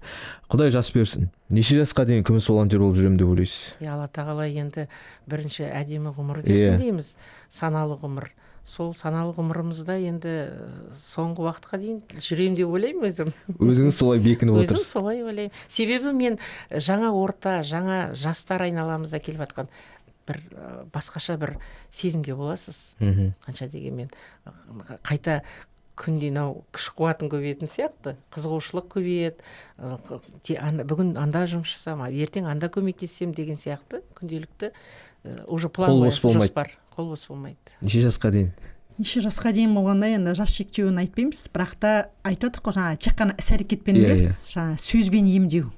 B: Құдай жас берсін. Неше жасқа дейін күміс волонтер болып жүремін деп ойлайсыз?
C: Алла тағала енді бірінші әдемі ғұмыр берсін дейміз, саналы ғұмыр. Сол саналы ғұмырымызда енді соңғы уақытқа дейін жүремін деп ойлаймын өзім.
B: Өзіңіз солай бекініп отырсыз?
C: Өзім солай ойлаймын. Себебі мен жаңа орта, жаңа жастар айналамызда келіп жатқан бір басқаша бір сезімге боласыз. Қанша дегенмен қайта күнде күш қуатын көбейетін сияқты, қызығушылық көбейеді. Бүгін анда жұмыс жасам, ертең анда көмектесем деген сияқты күнделікті уже план қоясыз, жоспар. Қол бос болмайды.
B: Неше жасқа дейін?
D: Неше жасқа дейін болғанда енді жас шектеуін айтпаймыз, бірақ та айтып отырық қой, жаңа тек қана іс-әрекетпен емес, жаңа сөзбен емдеу.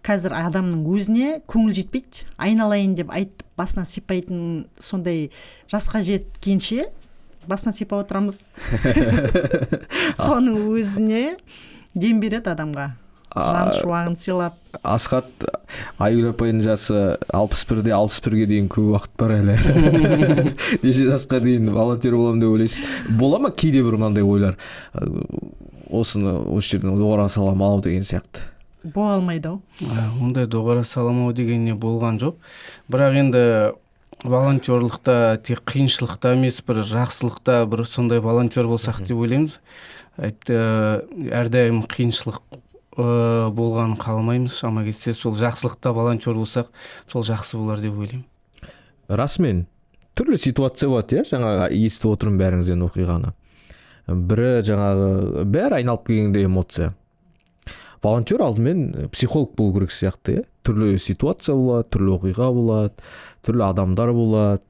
D: Қазір адамның өзіне көңіл жетпейді, айналайын деп айтып басына сипайтын сондай жасқа жеткенше басына сипап отырамыз. Соның өзіне дем береді адамға. Жан шуағын сыйлап.
B: Асхат, Айгүл апайдың жасы 61-де 61-ге дейін көп уақыт бар әлі. Неше жасқа дейін волонтер боламын деп ойлайсыз? Бола ма кейде бір мынандай ойлар? Осы жерден доғара салам ау деген сияқты.
D: Бола алмайды ау.
A: Ондай доғара салам ау дегенне болған жоқ. Бірақ енді волонтерлықта тек қиыншылықта емес, бір жақсылықта бір сондай волонтер болсақ деп ойлаймыз. Әрдайым қиыншылық болғанын қаламаймыз. Шама кетсе сол жақсылықта волонтер болсақ, сол жақсы болар деп ойлаймын.
B: Расымен түрлі ситуация болады, жаңағы естіп отырмын бәріңізден оқиғаны. Бірі жаңағы бәрі айналып келгенде эмоция. Волонтер алдымен психолог болу керек сияқты, түрлі ситуация болады, түрлі оқиға болады, түрлі адамдар болады.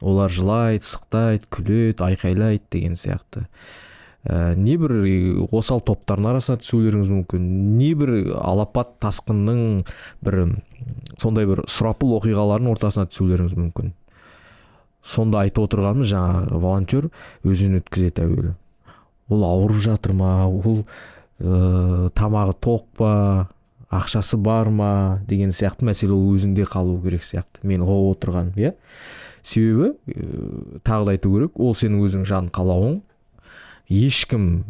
B: Олар жылайды, сықтайды, күледі, айқайлайды деген сияқты. Небір осал топтардың арасына түсулеріңіз мүмкін, небір алапат тасқынның бір сондай бір сұрапыл оқиғалардың ортасына түсулеріңіз мүмкін. Сонда айтып отырғанымыз, жаңағы волонтер өзін өткізеді әуелі. Ол ауырып жатыр ма, ол тамағы тоқ па, ақшасы бар ма деген сияқты мәселе ол өзінде қалу керек сияқты. Мен оғып отырғаным, иә. Себебі тағы да айту керек, ол сенің өзің жан қалауың. Ешкім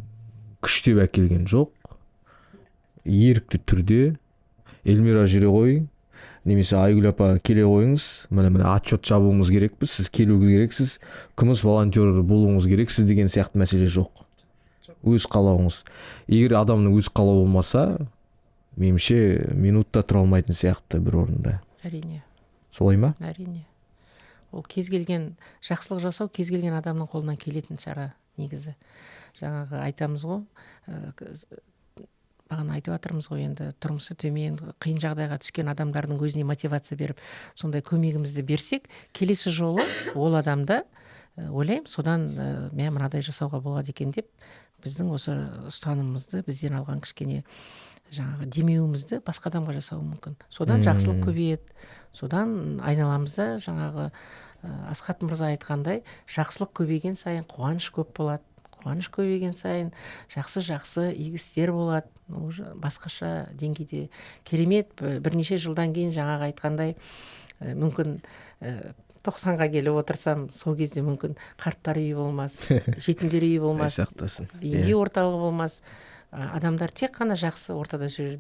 B: күштеп әкелген жоқ. Ерікті түрде Эльмира жүре қойың, немесе Айгүл апа келе қойыңыз, міне отчет жабуыңыз керекпіз, сіз келуіңіз керексіз, күміс волонтер болуыңыз керексіз деген сияқты мәселе жоқ. Өз қалауыңыз. Егер адамның өз қалауы болмаса, меніңше минутта тұра алмайтын сияқты бір орында.
C: Әрине.
B: Солай ма?
C: Әрине. Ол кез келген жақсылық жасау кез келген адамның қолынан келетін шара негізі. Жаңағы айтамыз ғой, бағана айтып жатырмыз ғой, енді тұрмысы төмен, қиын жағдайға түскен адамдардың өзіне мотивация беріп, сондай көмегімізді берсек, келесі жолы ол адамды ойлаймын, содан мен мынадай жасауға болады екен деп, біздің осы ұстанымымызды, бізден алған кішкене жаңағы демеуімізді басқа адамға жасауы мүмкін. Содан жақсылық көбейеді, содан айналамызда жаңағы Асхат мырза айтқандай, жақсылық көбейген сайын қуаныш көп болады. Қуаныш көбейген сайын жақсы игі істер болады. Басқаша деңгейде керемет бірнеше жылдан кейін жаңағы айтқандай мүмкін 90-ға келіп отырсам, сол кезде мүмкін қарттар үйі болмас, жетімдер үйі болмас, бейімдеу орталығы болмас. Адамдар тек қана жақсы ортада жүрер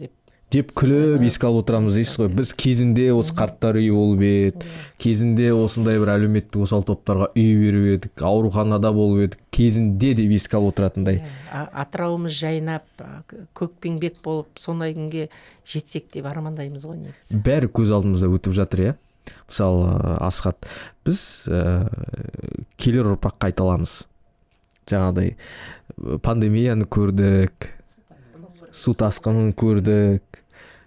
C: деп
B: күліп еске алып отырамыз дейсіз ғой. Біз кезінде осы қарттар үйі болып еді, кезінде осындай бір әлеуметтік осал топтарға үй беріп едік, ауруханада болып едік, кезінде деп еске алып отыратындай.
C: Атырауымыз жайнап, көкпеңбек болып, сондай күнге жетсек деп армандаймыз ғой негізі.
B: Бәрі көз алдымызда өтіп жатыр, иә. Мысалы, Асхат, біз келер ұрпаққа айта аламыз. Жаңағыдай пандемияны көрдік, су тасқынын көрдік,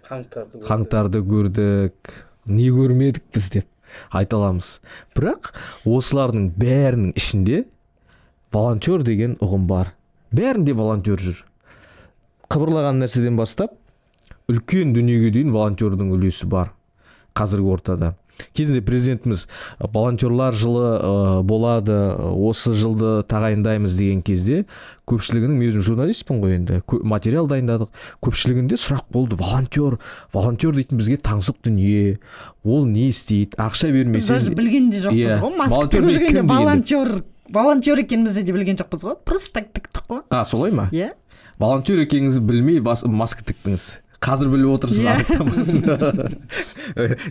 B: қаңтарды көрдік, не көрмедік біз деп айта аламыз. Бірақ осылардың бәрінің ішінде волонтер деген ұғым бар. Бәрінде волонтер жүр. Қыбырлаған нәрседен бастап, үлкен дүниеге дейін волонтердің үлесі бар қазіргі ортада. Кезінде президентіміз волонтерлар жылы болады, осы жылды тағайындаймыз деген кезде көпшілігінің, мен өзім журналистпін ғой енді, материал дайындадық. Көпшілігінде сұрақ болды, волонтер дейтін бізге таңсық дүние, ол не істейді, ақша бермесе.
D: Біз даже білген де жоқпыз ғой, маска тігіп жүргенде волонтер екенімізді де білген жоқпыз ғой, просто тіктік қой.
B: Солай ма?
D: Иә.
B: Волонтер екеніңізді білмей маска тіктіңіз. Қазір біліп отырсыз, анықтамасын.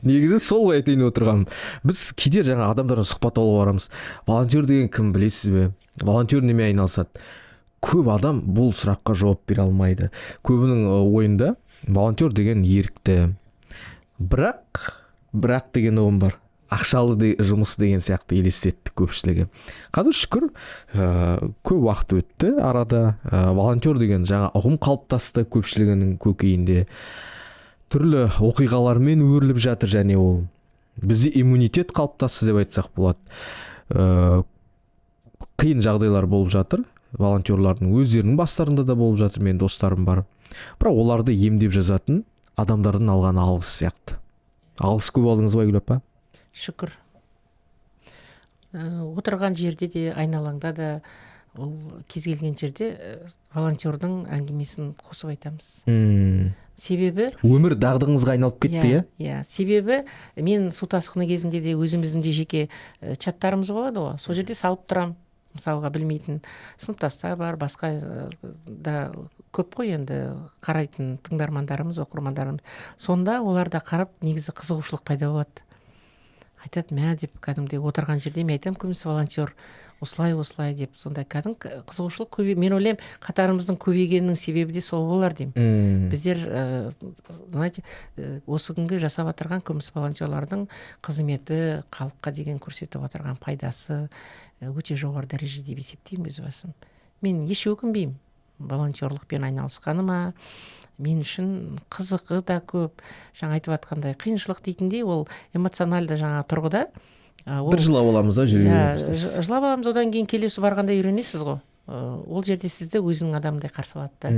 B: Негізі сол ғой айтайын отырғаным. Біз кейде жаңа адамдардан сұхбат алуға барамыз. Волонтер деген кім, білесіз бе? Волонтер неме айналысады? Көп адам бұл сұраққа жауап бере алмайды. Көбінің ойында волонтер деген ерікті. Бірақ деген ұғым бар. Ақшалы жұмыс деген сияқты елестетті көпшілігі. Қазір шүкір, көп уақыт өтті арада. Волонтер деген жаңа ұғым қалыптасты көпшілігінің көкейінде. Түрлі оқиғалармен өріліп жатыр, және ол бізде иммунитет қалыптасты деп айтсақ болады. Қиын жағдайлар болып жатыр. Волонтерлардың өздерінің бастарында да болып жатыр, мен достарым бар. Бірақ оларды емдеп жазатын адамдардың алған алғыс сияқты. Алғыс көп алдыңыз ба, Айгүл апа?
C: Шүкір. отырған жерде де айналаңда да ол кез келген жерде волонтердың әңгімесін қосып айтамыз. Себебі
B: өмір дағдыңызға айналып кетті,
C: иә. Себебі мен су тасқыны кезінде де өзіміздің де жеке чаттарымыз болады ғой. Сол жерде салып тұрам. Мысалға білмейтін сыныптастар бар, басқа да көп қой енді қарайтын тыңдармандарымыз, оқырмандарымыз. Сонда оларда қарап негізі қызығушылық пайда болады. Айтады, мә деп кәдімгідей отырған жерде мен айтамын, көбісі волонтер осылай деп, сонда кәдімгі қызығушылық көбейіп, мен ойлаймын, қатарымыздың көбейгенінің себебі де сол болар деймін. Біздер, знаете, осы күнге жасап отырған көбісі волонтерлардың қызметі, халыққа деген көрсетіп отырған пайдасы өте жоғары дәрежеде деп есептеймін өз басым. Мен еш өкінбеймін волонтерлықпен айналысқаныма. Мен үшін қызығы да көп. Жаңа айтып жатқандай қиыншылық дейтіндей, ол эмоциональды жаңа тұрғыда.
B: Бір жылап аламыз да жүрегіміз.
C: Жылап аламыз, одан кейін келесі барғанда үйренесіз ғой. Ол жерде сізді өзінің адамдай қарсы алады.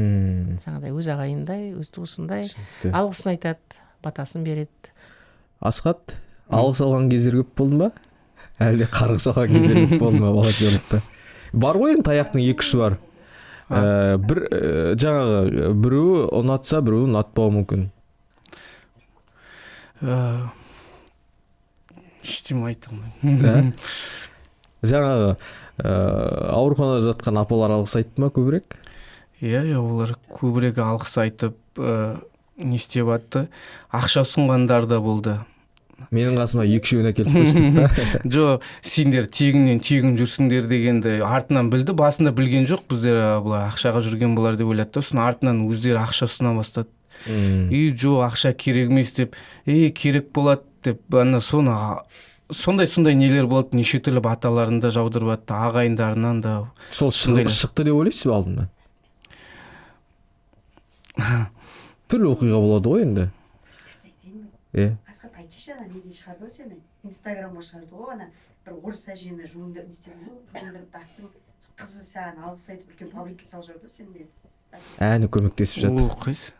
C: Жаңағыдай өз ағайындай, өз туысындай алғысын айтады, батасын береді.
B: Асхат, алғыс алған кездер көп болды ма? Әлде қарғыс алған кездер көп болды ма волонтерлықта? Бар ғой, таяқтың екі ұшы бар. Бір жаңағы біреуі ұнатса, біреуі ұнатпауы мүмкін.
A: Ештеңе айта алмаймын.
B: Жаңағы ауруханада жатқан апалар алғыс айтты ма көбірек?
A: Иә, олар көбірек алғыс айтып, не істеп атты. Ақша ұсынғандар да болды.
B: Менің қасыма екі-үшеуін әкеліп қойсын ба?
A: Жоқ, сендер тегін жүрсіңдер дегенді артынан білді. Басында білген жоқ, біздер бұлар ақшаға жүрген болар деп ойлады. Сосын артынан өздері ақша ұсына бастады. Жоқ, ақша керек емес деп, керек болады деп, сондай нелер болды, неше түрлі баталарында жаудырып атты, ағайындарынан да.
B: Сол шықты деп ойлайсыз ба алдында? Түрлі оқиға болады ғой енді.
E: Асхат, айтшы ана неге шығарды ғой сені? Инстаграмға шығарды ғой, ана бір орыс әжені жуындырып бақтың, қызы саған алғыс айтып үлкен пабликке салып жіберді ғой сенде.
B: Әні көмектесіп жатыр.
A: Ол қайсы?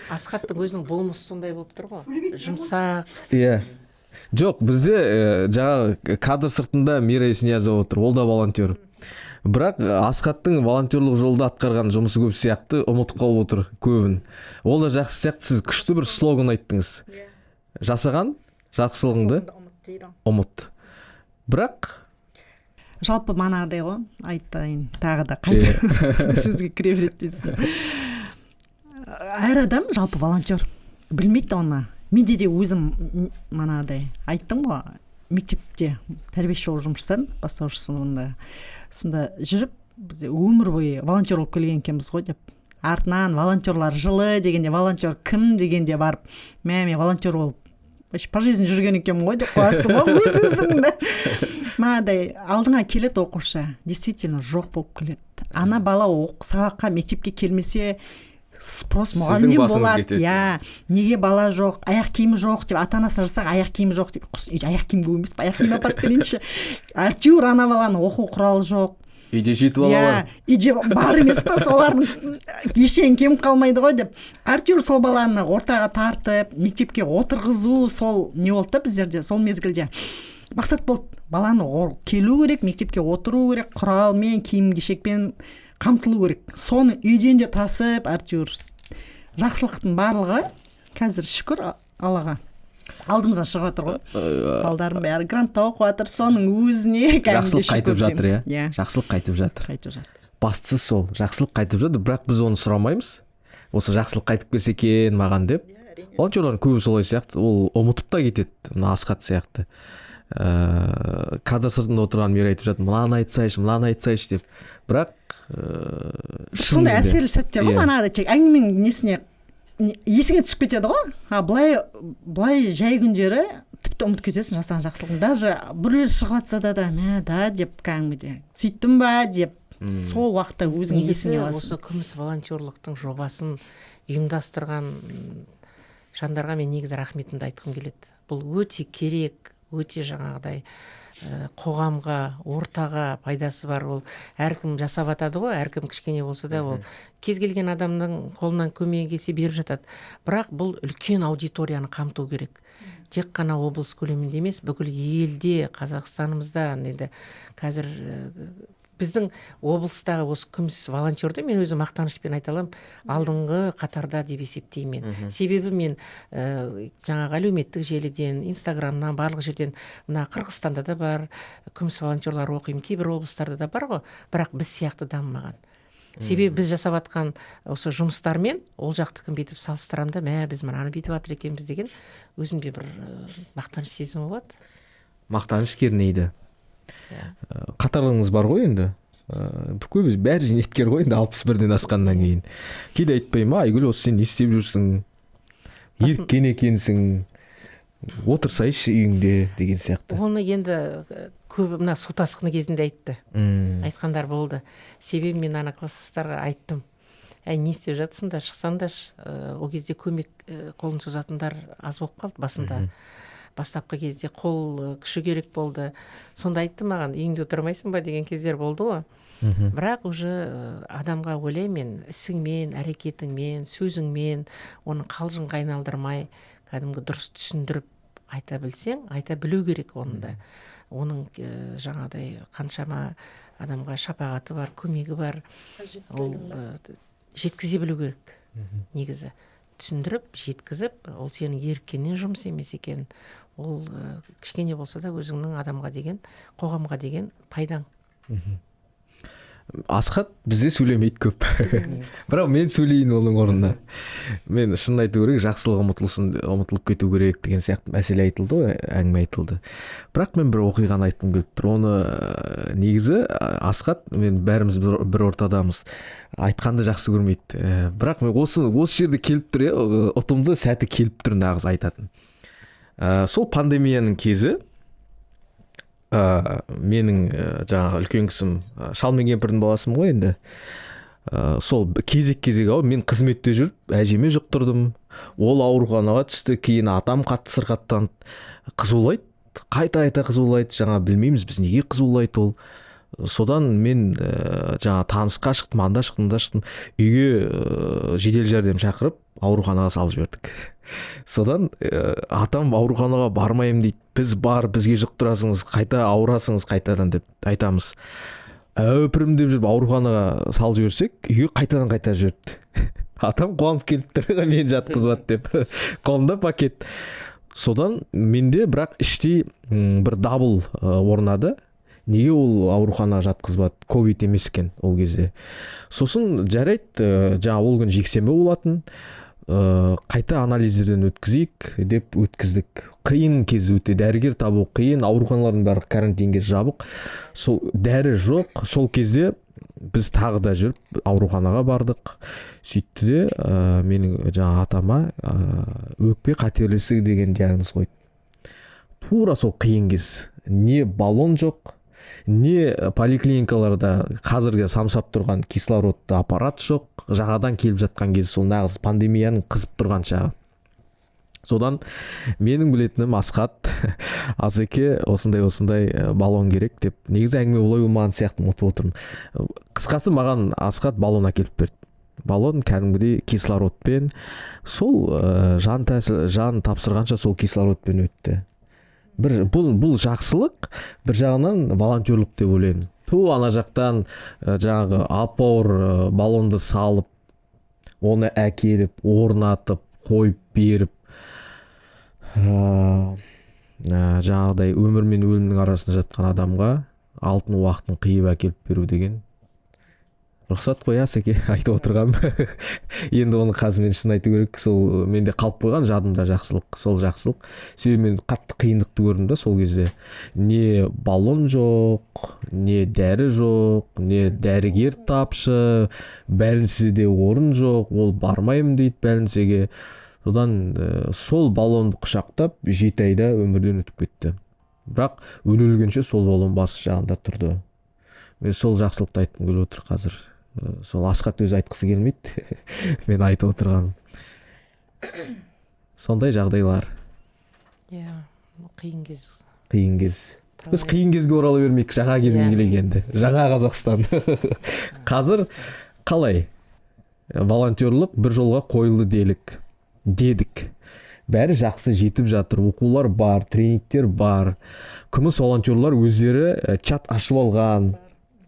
C: Асхаттың өзінің болмысы сондай болып тұр ғой. Жұмсақ.
B: Иә. Жоқ, бізде жаңағы кадр сыртында Мира Есниязова отыр, ол да волонтер. Бірақ Асхаттың волонтерлық жолда атқарған жұмысы көп сияқты, ұмытып қалып отыр көбін. Ол да жақсы сияқты, сіз күшті бір слоган айттыңыз. Жасаған жақсылығыңды ұмыт. Бірақ
D: жалпы манағыдай ғой, айтайын тағы да қайта сөзге кіре береді дейсің. Әр адам жалпы волонтер. Білмейді оны. Менде де өзім манағыдай айттым ғой, мектепте тәрбиеші болып жұмыс жасадым, бастауыш сыныбында. Сонда жүріп, біз өмір бойы волонтер болып келген екенбіз ғой деп. Артынан волонтерлар жылы дегенде, волонтер кім дегенде барып, мен волонтер болып по жизни жүрген екенмін ғой деп қоясың ғой өзіңді. Мадай алдыңа келеді оқушы, действительно жоқ болып келеді. Ана бала сабаққа мектепке келмесе спрос мұғалімнен болады. Неге бала жоқ, аяқ киімі жоқ деп ата-анасы жасақ, аяқ киімі жоқ деп, аяқ киім көп емес па, аяқ киім апарып берейінші. Әйтеуір ана баланы оқу құралы жоқ.
B: Үйде жетіп алалар.
D: Үйде бар емес па, солардың кешен кем қалмайды ғой деп. Әйтеуір сол баланы ортаға тартып, мектепке отырғызу, сол не болды да біздерде, сол мезгілде. Мақсат болды, баланы келу керек, мектепке отыру керек, құралмен, киім-кешекпен қамтылу керек. Соны үйден де тасып, әйтеуір жақсылықтың барлығы қазір шүкір Аллаға алдымыздан шығып жатыр ғой. Балдарым бәрі грантта оқып жатыр, соның өзіне
B: жақсылық қайтып жатыр, иә. Жақсылық қайтып жатыр. Бастысы сол, жақсылық қайтып жатыр, бірақ біз оны сұрамаймыз. Осы жақсылық қайтып келсе екен маған деп. Волонтерлардың көбі солай сияқты, ол ұмытып та кетеді, мына Асхат сияқты. Кадр сыртында отырған Мира айтып жатыр, мынаны айтсайшы деп. Бірақ
D: сондай әсерлі сәттер ғой, манағыдай тек әңгіменің несіне есіңе түсіп кетеді ғой. Былай жай күндері тіпті ұмытып кетесің жасаған жақсылығың. Даже біреулер шығып жатса да мә да деп кәдімгідей сөйттім ба деп сол уақытта өзің есіңе аласың.
C: Осы күміс волонтерлықтың жобасын ұйымдастырған жандарға мен негізі рахметімді айтқым келеді. Бұл өте керек, өте жаңағыдай қоғамға, ортаға пайдасы бар. Ол әркім жасап атады ғой, әркім кішкене болса да ол кез келген адамның қолынан көмегі келсе беріп жатады. Бірақ бұл үлкен аудиторияны қамту керек. Тек қана облыс көлемінде емес, бүкіл елде, Қазақстанымызда енді қазір біздің облыстағы осы күміс волонтерді мен өзі мақтанышпен айта аламын, алдыңғы қатарда деп есептеймін. Себебі мен жаңағы әлеуметтік желіден, Инстаграмнан, барлық жерден, мына Қырғызстанда да бар, күміс волонтерлар оқимын, кейбір облыстарда да бар ғой, бірақ біз сияқты дамымаған. Себебі біз жасап атқан осы жұмыстармен ол жақтікін бүйтіп салыстырамын да, мә біз мынаны бүйтіп жатыр екенбіз деген өзімде бір мақтаныш сезімі болады.
B: Мақтаныш кернейді. Қатарлығыңыз бар ғой енді. Көбіміз бәрі зейнеткер ғой енді 61-ден асқаннан кейін. Кейде айтпаймын, Айгүл, осы сен не істеп жүрсің? Еркен екенсің. Отырсайшы үйіңде деген сияқты.
C: Оны енді көбі мына су тасқыны кезінде айтты. Айтқандар болды. Себебі мен ана класстастарға айттым. Не істеп жатсыңдар, шықсаңдаршы. Ол кезде көмек қолын созатындар аз болып қалды басында. Бастапқы кезде қол күші керек болды. Сонда айтты маған, үйіңде отырмайсың ба деген кездер болды ғой. Бірақ уже адамға ойлаймын, ісіңмен, әрекетіңмен, сөзіңмен, оны қалжыңға айналдырмай, кәдімгі дұрыс түсіндіріп айта білсең, айта білу керек оны да. Оның жаңағыдай қаншама адамға шапағаты бар, көмегі бар. Ол жеткізе білу керек негізі. Түсіндіріп, жеткізіп, ол сенің еркеннен жұмыс емес екен. Ол кішкене болса да өзіңнің адамға деген, қоғамға деген пайдаң.
B: Асхат бізде сөйлемейді көп. Бірақ мен сөйлейін оның орнына. Мен шын айту керек, жақсылық ұмытылып кету керек деген сияқты мәселе айтылды ғой, әңгіме айтылды. Бірақ мен бір оқиғаны айтқым келіп тұр. Оны негізі Асхат, мен бәріміз бір ортадамыз. Айтқанды жақсы көрмейді. Бірақ мен осы жерде келіп тұр, ұтымды сәті келіп тұр нағыз айтатын. Сол пандемияның кезі менің жаңағы үлкен кісім шал мен кемпірдің баласымын ғой енді. Сол кезек мен қызметте жүріп әжеме жұқтырдым. Ол ауруханаға түсті, кейін атам қатты сырқаттанды. Қызулайды, қайта қызулайды. Жаңа білмейміз біз неге қызулайды ол. Содан мен жаңа танысқа шықтым, анда шықтым. Үйге жедел жәрдем шақырып ауруханаға салып жібердік. Содан атам ауруханаға бармайым дейді. Біз бар, бізге жұқтырасыңыз, қайта ауырасыңыз қайтадан деп айтамыз. Өпірім деп жүріп ауруханаға салып жіберсек, үйге қайтадан жіберді. Атам қуанып келіп тұр, мен жатқызбады деп. Қолымда пакет. Содан менде бірақ іштей бір дабыл орнады. Неге ол ауруханаға жатқызбады? Ковид емес екен ол кезде. Сосын жарайды, жаңа ол күн жексенбі болатын. Қайта анализдерден өткізейік деп өткіздік. Қиын кез өте, дәрігер табу қиын, ауруханалардың бәрі карантинге жабық. Сол дәрі жоқ. Сол кезде біз тағы да жүріп ауруханаға бардық. Сөйтті де менің жаңа атама өкпе қатерлісі деген диагноз қойды. Тура сол қиын кез. Не баллон жоқ, не поликлиникаларда қазірге самсап тұрған кислородты аппарат жоқ, жағадан келіп жатқан кез, сол нағыз пандемияның қызып тұрған шағы. Содан менің білетінім Асхат, Асеке осындай баллон керек деп. Негізі әңгіме олай болмаған сияқты ұмытып отырмын. Қысқасы маған Асхат баллон әкеліп берді. Баллон кәдімгідей кислородпен, сол жан тапсырғанша сол кислородпен өтті. Бұл жақсылық, бір жағынан волонтерлік деп ойлаймын. Ана жақтан жаңағы апауыр баллонды салып, оны әкеліп, орнатып, қойып беріп, жаңағыдай өмір мен өлімнің арасында жатқан адамға алтын уақытын қиып әкеліп беру деген рұқсат қой, Асеке, айтып отырғаным. Енді оны қазір мен шын айту керек, сол менде қалып қойған жадымда жақсылық, сол жақсылық. Себебі мен қатты қиындықты көрдім да сол кезде. Не баллон жоқ, не дәрі жоқ, не дәрігер тапшы, бәлінседе орын жоқ, ол бармаймын дейді бәлінсеге. Содан сол баллонды құшақтап 7 айда өмірден өтіп кетті. Бірақ өле-өлгенше сол баллон басы жағында тұрды. Мен сол жақсылықты айтқым келіп отыр қазір. Сол Асхат өзі айтқысы келмейді. Мен айтып отырғаным. Сондай жағдайлар.
C: Қиын кез
B: Қиын кез. Біз қиын кезге орала бермейік, жаңа кезге келейік енді. Жаңа Қазақстан. Қазір қалай? Волонтерлық бір жолға қойылды дедік. Бәрі жақсы жетіп жатыр. Оқулар бар, тренингтер бар. Күміс волонтерлар өздері чат ашып алған.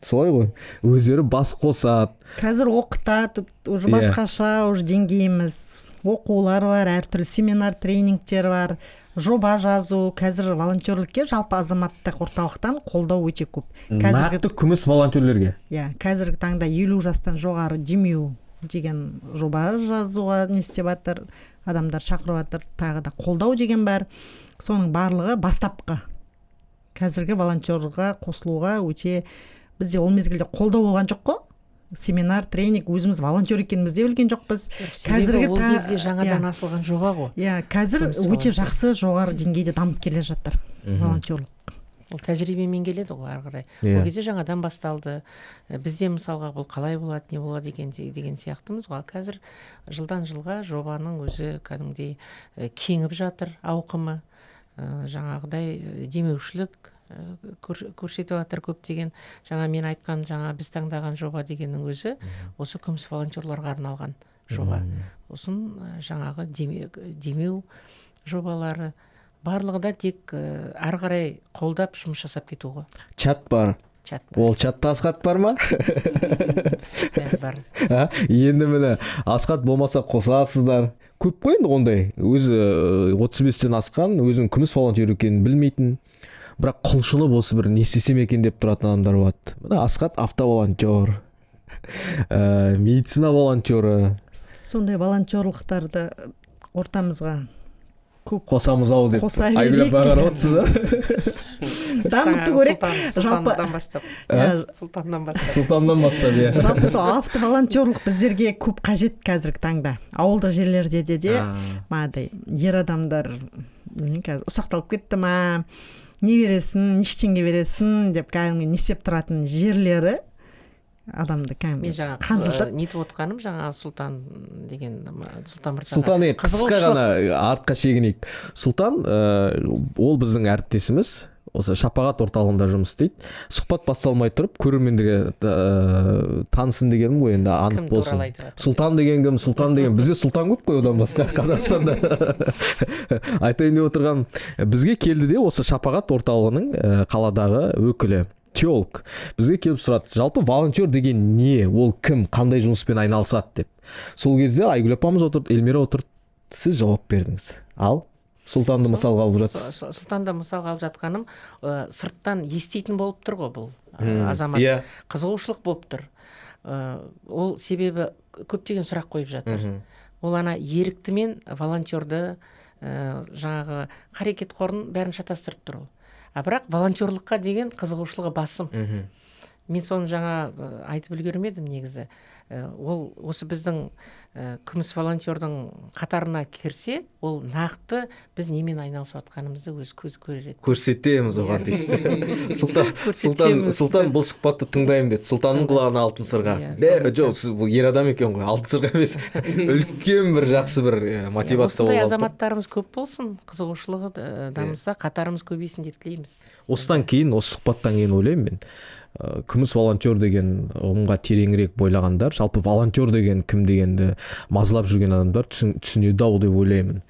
B: Солай ғой. Өздері бас қосады.
D: Қазір оқытады, уже басқаша, уже деңгейіміз. Оқулар бар, әртүрлі семинар, тренингтер бар. Жоба жазу, қазір волонтерлікке жалпы азаматтық орталықтан қолдау өте көп.
B: Нақты күміс волонтерлерге.
D: Қазіргі таңда 50 жастан жоғары демеу деген жоба жазуға не істеп жатыр, адамдар шақырып жатыр, тағы да қолдау деген бар. Соның барлығы бастапқы. Қазіргі волонтерға қосылуға өте, бізде ол мезгілде қолдау болған жоқ қой. Семинар, тренинг, өзіміз волонтер екенімізді білген жоқпыз.
C: Қазіргі ол кезде жаңадан асылған жоба ғой.
D: Қазір өте жақсы жоғары деңгейде дамып келе жатыр волонтерлық.
C: Ол тәжірибемен келеді ғой ары қарай. Ол кезде жаңадан басталды. Бізде мысалға бұл қалай болады, не болады деген сияқтымыз ғой. Қазір жылдан жылға жобаның өзі кәдімгідей кеңіп жатыр, ауқымы. Жаңағыдай демеушілік көрсетіп жатыр көптеген. Жаңа мен айтқан, жаңа біз таңдаған жоба дегеннің өзі осы күміс волонтерларға арналған жоба. Осын жаңағы демеу жобалары барлығы да тек ары қарай қолдап жұмыс жасап кету ғой.
B: Чат бар. Ол чатта Асхат бар ма?
C: Бар.
B: Енді міне Асхат болмаса қосасыздар. Көп қой енді ондай. Өзі 35-тен асқан, өзінің күміс волонтер екенін білмейтін. Бірақ құлшынып осы бір не істесем екен деп тұратын адамдар болады. Мына Асхат автоволонтер, медицина волонтері.
D: Сондай волонтерлықтарды ортамызға көп
B: қосамыз ау деп Айгүл апа қарап отырсыз ба?
D: Дамыту керек.
C: Сұлтаннан бастап.
B: Сұлтаннан бастап, иә.
D: Жалпы сол автоволонтерлық біздерге көп қажет қазіргі таңда. Ауылдық жерлерде де мадай ер адамдар қазір ұсақталып кетті ма, не бересің, ештеңе бересің деп кәдімгі не істеп тұратын жерлері адамды
C: мен жаңа нетіп отқаным, жаңа Сұлтан деген Сұлтан Мырзаға.
B: Сұлтан қысқа ғана артқа шегінейік. Сұлтан ол біздің әріптесіміз, осы Шапағат орталығында жұмыс істейді. Сұхбат басталмай тұрып, көрермендерге танысын дегенім ғой, енді анық болсын. Сұлтан деген кім, Сұлтан деген, бізде Сұлтан көп қой одан басқа Қазақстанда. Айтайын деп отырған, бізге келді де осы Шапағат орталығының қаладағы өкілі, теолог. Бізге келіп сұрады, жалпы волонтер деген не, ол кім, қандай жұмыспен айналысады деп. Сол кезде Айгүл апамыз отырды, Эльмира отырды, сіз жауап бердіңіз. Ал Сұлтанды мысалға алып жатсыз.
C: Сұлтанды мысалға алып жатқаным, сырттан естейтін болып тұр ғой бұл азамат. Қызығушылық болып тұр. Ол себебі көптеген сұрақ қойып жатыр. Ол ана ерікті мен волонтерді, жаңағы қарекет қорын бәрін шатастырып тұр ол. Бірақ волонтерлыққа деген қызығушылығы басым. Мен соны жаңа айтып үлгермедім негізі. Ол осы біздің күміс волонтердің қатарына кірсе, ол нақты біз немен айналысып жатқанымызды өз көз көрер еді.
B: Көрсетеміз оған дейсіз. Сұлтан бұл сұхбатты тыңдаймын деді. Сұлтанның құлағына алтын сырға. Жоқ, бұл ер адам екен ғой, алтын сырға емес. Үлкен бір жақсы бір мотивация болып алды.
C: Осындай азаматтарымыз көп болсын, қызығушылығы дамыса, қатарымыз көбейсін деп тілейміз.
B: Осыдан кейін, осы сұхбаттан кейін ойлаймын мен. Күміс волонтер деген ұғымға тереңірек бойлағандар, жалпы волонтер деген кім дегенді мазалап жүрген адамдар түсінеді ау деп ойлаймын.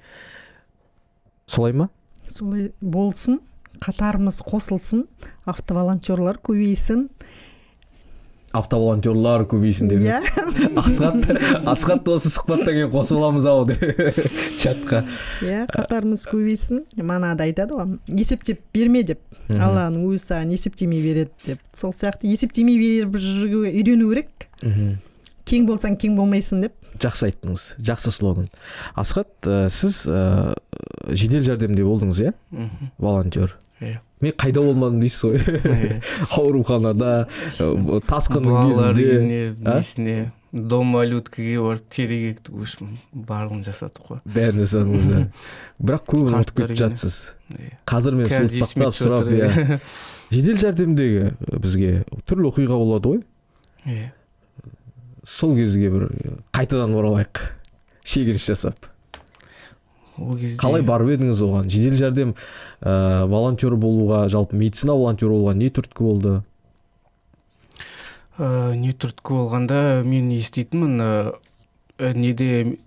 B: Солай ма?
D: Солай болсын, қатарымыз қосылсын, автоволонтерлар көбейсін.
B: Автоволонтерлар көбейсін дедіңіз. Асхат осы сұхбаттан кейін қосып аламыз ау деп чатқа.
D: Қатарымыз көбейсін. Манада айтады ғой, есептеп берме деп. Алланың өзі саған есептемей береді деп. Сол сияқты есептемей беріп жүруге үйрену керек. Кең болсаң кең болмайсың деп.
B: Жақсы айттыңыз. Жақсы слоган. Асхат, сіз жедел жәрдемде болдыңыз, иә? Волонтер. Мен қайда болмадым дейсіз ғой. Ауруханада, тасқынның кезінде.
A: Несіне, дом малюткаге барып терек төгіш барлығын жасадық қой.
B: Бәрін жасадыңыздар. Бірақ көбін ұмытып кетіп жатсыз. Қазір мен сол тақтап сұрап, жедел жәрдемдегі бізге түрлі оқиға болады ғой. Сол кезге бір қайтадан оралайық. Шегініш жасап.
A: ол кезде
B: қалай барып едіңіз оған? Жедел жәрдем волонтер болуға, жалпы медицина волонтер болуға не түрткі болды?
A: Не түрткі болғанда мен еститінмін, неде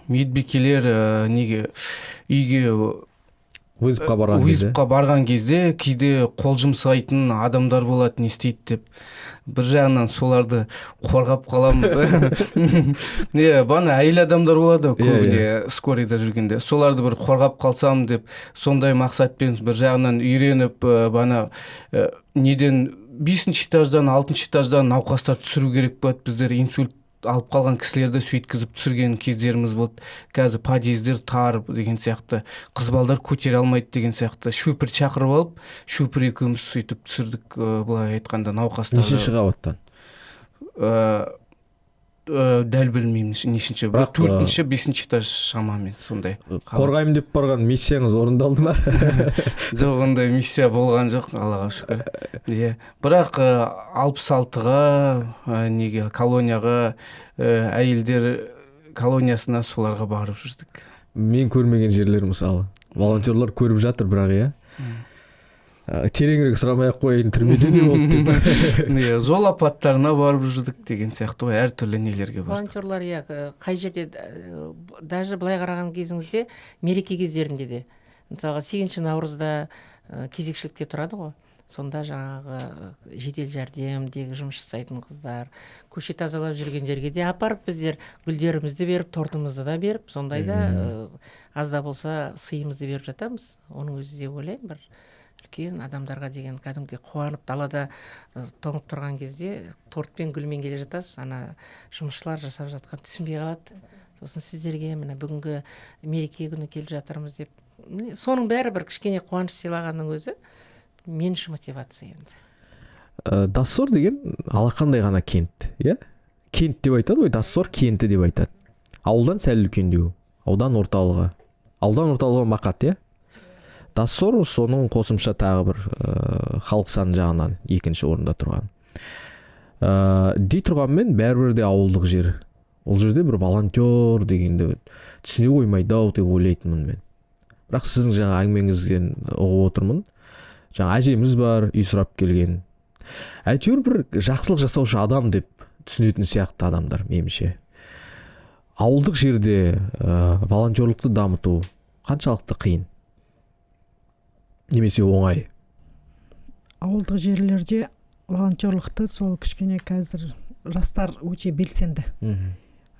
A: медбикелер неге үйге вызовқа барған кезде кейде қол жұмсайтын адамдар болады, не істейді деп. Бір жағынан соларды қорғап қаламын. Бана әйел адамдар болады көбіне скорыйда жүргенде. Соларды бір қорғап қалсам деп, сондай мақсатпен бір жағынан үйреніп, бана неден 5-ші этаждан 6-ші этаждан науқастар түсіру керек болады. Біздер инсульт алып қалған кісілерді сөйткізіп түсірген кездеріміз болды. Қазір подъездер тар деген сияқты, қыз балдар көтере алмайды деген сияқты. Шөпір шақырып алып, шөпір екеуміз сөйтіп түсірдік, былай айтқанда науқастарды.
B: Нешінші қабаттан?
A: Дәл білмеймін нешінші, бірақ 4-ші 5-ші этаж шамамен сондай.
B: Қорғаймын деп барған миссияңыз орындалды ма?
A: Жоқ, ондай миссия болған жоқ, Аллаға шүкір. Бірақ 66-ға неге колонияға, әйелдер колониясына соларға барып жүрдік.
B: Мен көрмеген жерлер мысалы. Волонтерлар көріп жатыр, бірақ тереңірек сұрамай-ақ қояйын, түрмеде не болды деп.
A: Жол апаттарына барып жүрдік деген сияқты, әртүрлі нелерге бардық.
C: Волонтерлар қай жерде, даже былай қараған кезіңізде, мереке кездерінде де, мысалға 8 наурызда кезекшілікте тұрады ғой. Сонда жаңағы жедел жәрдемдегі жұмыс жасайтын қыздар көше тазалап жүрген жерге де апарып, біздер гүлдерімізді беріп, тортымызды да беріп, сондайда аз да болса сыйымызды беріп жатамыз. Оның өзі де ойлаймын, бір үлкен адамдарға деген кәдімгідей қуанып, далада тоңып тұрған кезде тортпен гүлмен келе жатасыз, ана жұмысшылар жасап жатқан түсінбей қалады. Сосын сіздерге міне бүгінгі мереке күні келіп жатырмыз деп, соның бәрі бір кішкене қуаныш сыйлағанның өзі мен үшін мотивация енді.
B: Доссор деген алақандай ғана кент, кент деп айтады ғой, Доссор кенті деп айтады. Ауылдан сәл үлкендеу, аудан орталығы Мақат, Доссор соның қосымша тағы бір халық саны жағынан екінші орында тұрған. Дей тұрғанмен бәрібір де ауылдық жер. Ол жерде бір волонтер дегенді түсіне қоймайды-ау деп ойлайтынмын мен. Бірақ сіздің жаңа әңгімеңізден ұғып отырмын. Жаңа әжеміз бар, үй сұрап келген. Әйтеуір бір жақсылық жасаушы адам деп түсінетін сияқты адамдар, меніңше. Ауылдық жерде волонтерлықты дамыту қаншалықты қиын? Немесе оңай?
D: Ауылдық жерлерде волонтерлықты сол кішкене қазір жастар өте белсенді.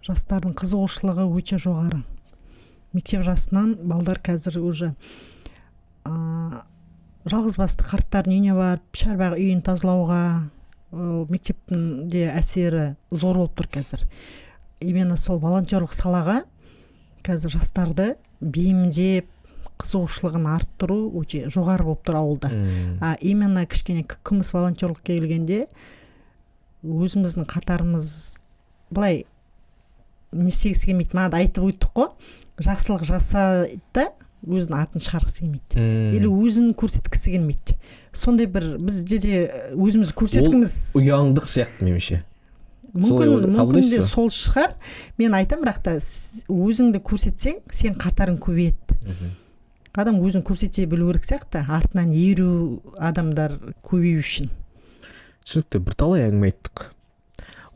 D: Жастардың қызығушылығы өте жоғары. Мектеп жасынан балдар қазір уже жалғыз басты қарттардың үйіне барып, шарбағы үйін тазалауға, мектептің де әсері зор болып тұр қазір. Именно сол волонтерлық салаға қазір жастарды бейімдеп, қызығушылығын арттыру өте жоғары болып тұр ауылда. Именно кішкене күміс волонтерлыққа келгенде өзіміздің қатарымыз былай не істегісі келмейді, маған айтып өттік қой, жақсылық жасайды, өзінің атын шығарғысы келмейді. Или өзін көрсеткісі келмейді. Сондай бір бізде де өзімізді көрсеткіміз.
B: Ол ұяңдық сияқты меніңше.
D: Мүмкін де сол шығар. Мен айтам, бірақ та өзіңді көрсетсең, сен қатарың көбейеді. Адам өзін көрсете білу керек сияқты, артынан еру адамдар көбею үшін.
B: Түсінікті, бірталай әңгіме айттық.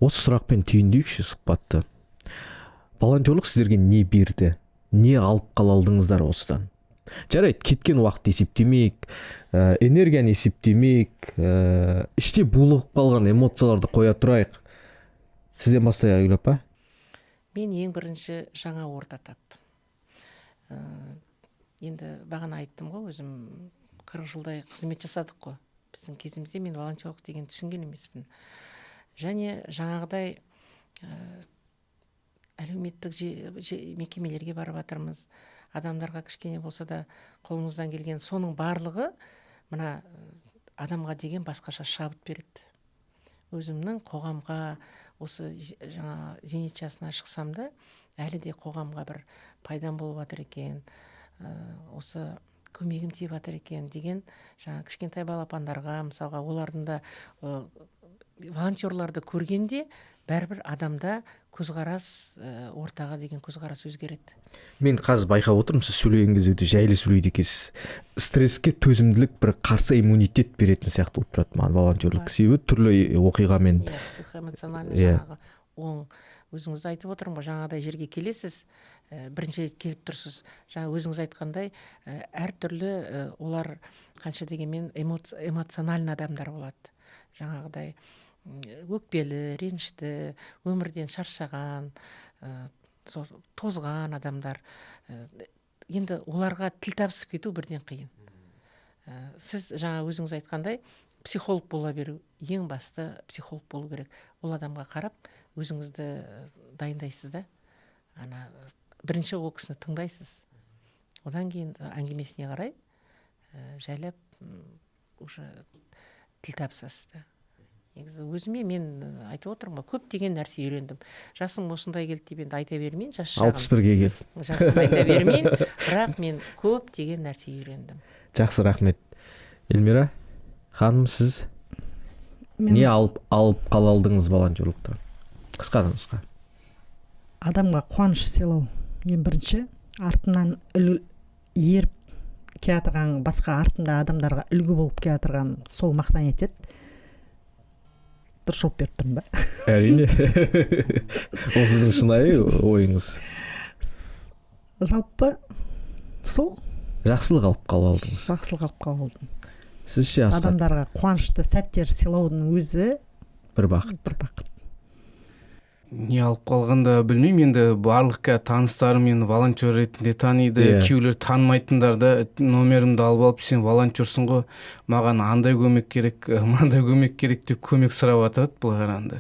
B: Осы сұрақпен түйіндейікші сұхбатты. Волонтерлық сіздерге не берді? Не алып қала алдыңыздар осыдан? Жарайды, кеткен уақыт есептемейік, энергияны есептемейік, іште булығып қалған эмоцияларды қоя тұрайық. Сізден бастайық, Айгүл апа.
C: Мен ең бірінші жаңа орта таптым. Енді бағана айттым ғой, өзім 40 жылдай қызмет жасадық қой. Біздің кезімізде мен волонтерлық деген түсінген емеспін. Және жаңағыдай әлеуметтік мекемелерге барып жатырмыз. Адамдарға кішкене болса да қолымыздан келген соның барлығы мына адамға деген басқаша шабыт береді. Өзімнің қоғамға осы жаңа зейнет жасына шықсам да әлі де қоғамға бір пайдам болып жатыр екен, осы көмегім тиіп жатыр екен деген жаңа кішкентай балапандарға, мысалға олардың да волонтерларды көргенде бәрібір адамда көзқарас, ортаға деген көзқарас өзгереді.
B: Мен қазір байқап отырмын, сіз сөйлеген кезде өте жайлы сөйлейді екенсіз. Стресске төзімділік бір қарсы иммунитет беретін сияқты болып тұрады маған волонтерлік. Себебі түрлі оқиғамен
C: Психоэмоциональный жаңағы оң, өзіңіз айтып отырмын ғой, жаңағыдай жерге келесіз, бірінші рет келіп тұрсыз, жаңа өзіңіз айтқандай әртүрлі олар қанша дегенмен эмоциональный адамдар болады. Жаңағыдай өкпелі, ренішті, өмірден шаршаған, тозған адамдар. Енді оларға тіл табысып кету бірден қиын. Сіз жаңа өзіңіз айтқандай психолог бола беру, ең басты психолог болу керек. Ол адамға қарап өзіңізді дайындайсыз да. Бірінші ол кісіні тыңдайсыз. Одан кейін әңгімесіне қарай жайлап уже тіл табысасыз да. Негізі өзіме мен айтып отырмын, көп деген нәрсе үйрендім. Жасым осындай келді деп енді айта бермейін, жас шағым.
B: 61-ге келді.
C: Жасым айта бермейін, бірақ мен көп деген нәрсе үйрендім.
B: Жақсы, рахмет. Эльмира ханым, сіз не алып қала алдыңыз волонтерлықтан? Қысқа да нұсқа.
D: Адамға қуаныш сыйлау ең бірінші, артынан еріп келатырған, басқа артында адамдарға үлгі болып келатырған сол мақтан етеді. Дұрыс жауап беріп тұрмын ба?
B: Әрине. Ол сіздің шынайы ойыңыз.
D: Жалпы сол
B: Жақсылық алып қала алдыңыз.
D: жақсылық алып қалдым.
B: Сіз ше, Асқат?
D: Адамдарға қуанышты сәттер сыйлаудың өзі
B: Бір бақыт.
D: бір бақыт.
A: Не алып қалғанда білмеймін, енді барлық таныстарым мені волонтер ретінде таниды, күйеулер танымайтындар да номерімді алып алып, сен волонтерсың ғой, маған андай көмек керек, мынандай көмек керек деп көмек сұрап жатырады былай қарағанда.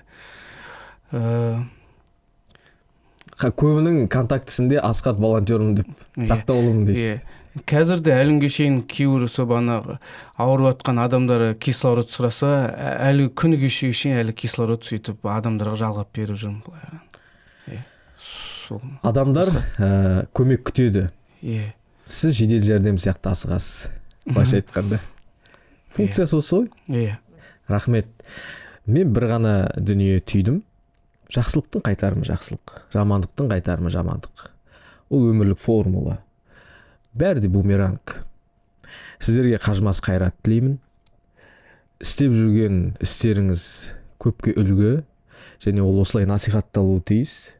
B: Көбінің контактісінде Асқат волонтерім деп сақтаулымын дейсіз.
A: Қазір де әлі күнге шейін кейбір банағы ауырып жатқан адамдар кислород сұраса, әлі күні кешеге шейін әлі кислород сөйтіп адамдарға жалғап беріп жүрмін былай.
B: Адамдар көмек күтеді. Сіз жедел жәрдем сияқты асығасыз. Былайша айтқанда. Функциясы осы ғой? Рахмет. Мен бір ғана дүние түйдім. Жақсылықтың қайтарымы жақсылық, жамандықтың қайтарымы жамандық. Ол өмірлік формула. Бәрі де бумеранг. Сіздерге қажымас қайрат тілеймін. Істеп жүрген істеріңіз көпке үлгі, және ол осылай насихатталуы тиіс.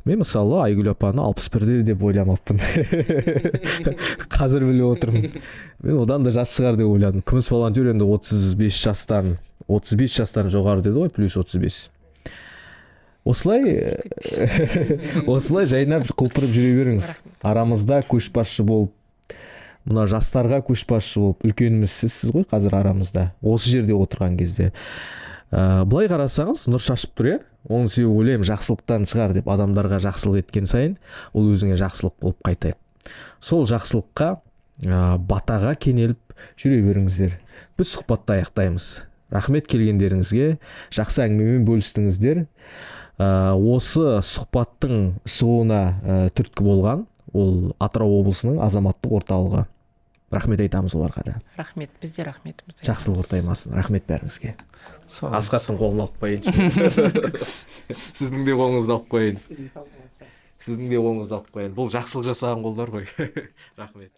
B: Мен мысалы Айгүл апаны 61-де деп ойламаппын. Қазір біліп отырмын. Мен одан да жас шығар деп ойладым. Күміс волонтер енді 35 жастан жоғары деді ғой, плюс 35. Осылай жайнап құлпырып жүре беріңіз. Арамызда көшбасшы болып, мына жастарға көшбасшы болып, үлкеніміз сізсіз ғой қазір арамызда. Осы жерде отырған кезде. Былай қарасаңыз, нұр шашып тұр, оның себебі ойлаймын жақсылықтан шығар деп, адамдарға жақсылық еткен сайын, ол өзіңе жақсылық болып қайтады. Сол жақсылыққа, батаға кенеліп жүре беріңіздер. Біз сұхбатты аяқтаймыз. Рахмет келгендеріңізге, жақсы әңгімемен бөлістіңіздер. Осы сұхбаттың шығуына түрткі болған ол Атырау облысының азаматтық орталығы. Рахмет айтамыз оларға да.
C: Рахмет, бізде рахметімізді.
B: Жақсылық ортаймасын. Рахмет бәріңізге. Асқаттың қолын алып қойын. Сіздің де қолыңызды алып қойын. Бұл жақсылық жасаған қолдар ғой. Рахмет.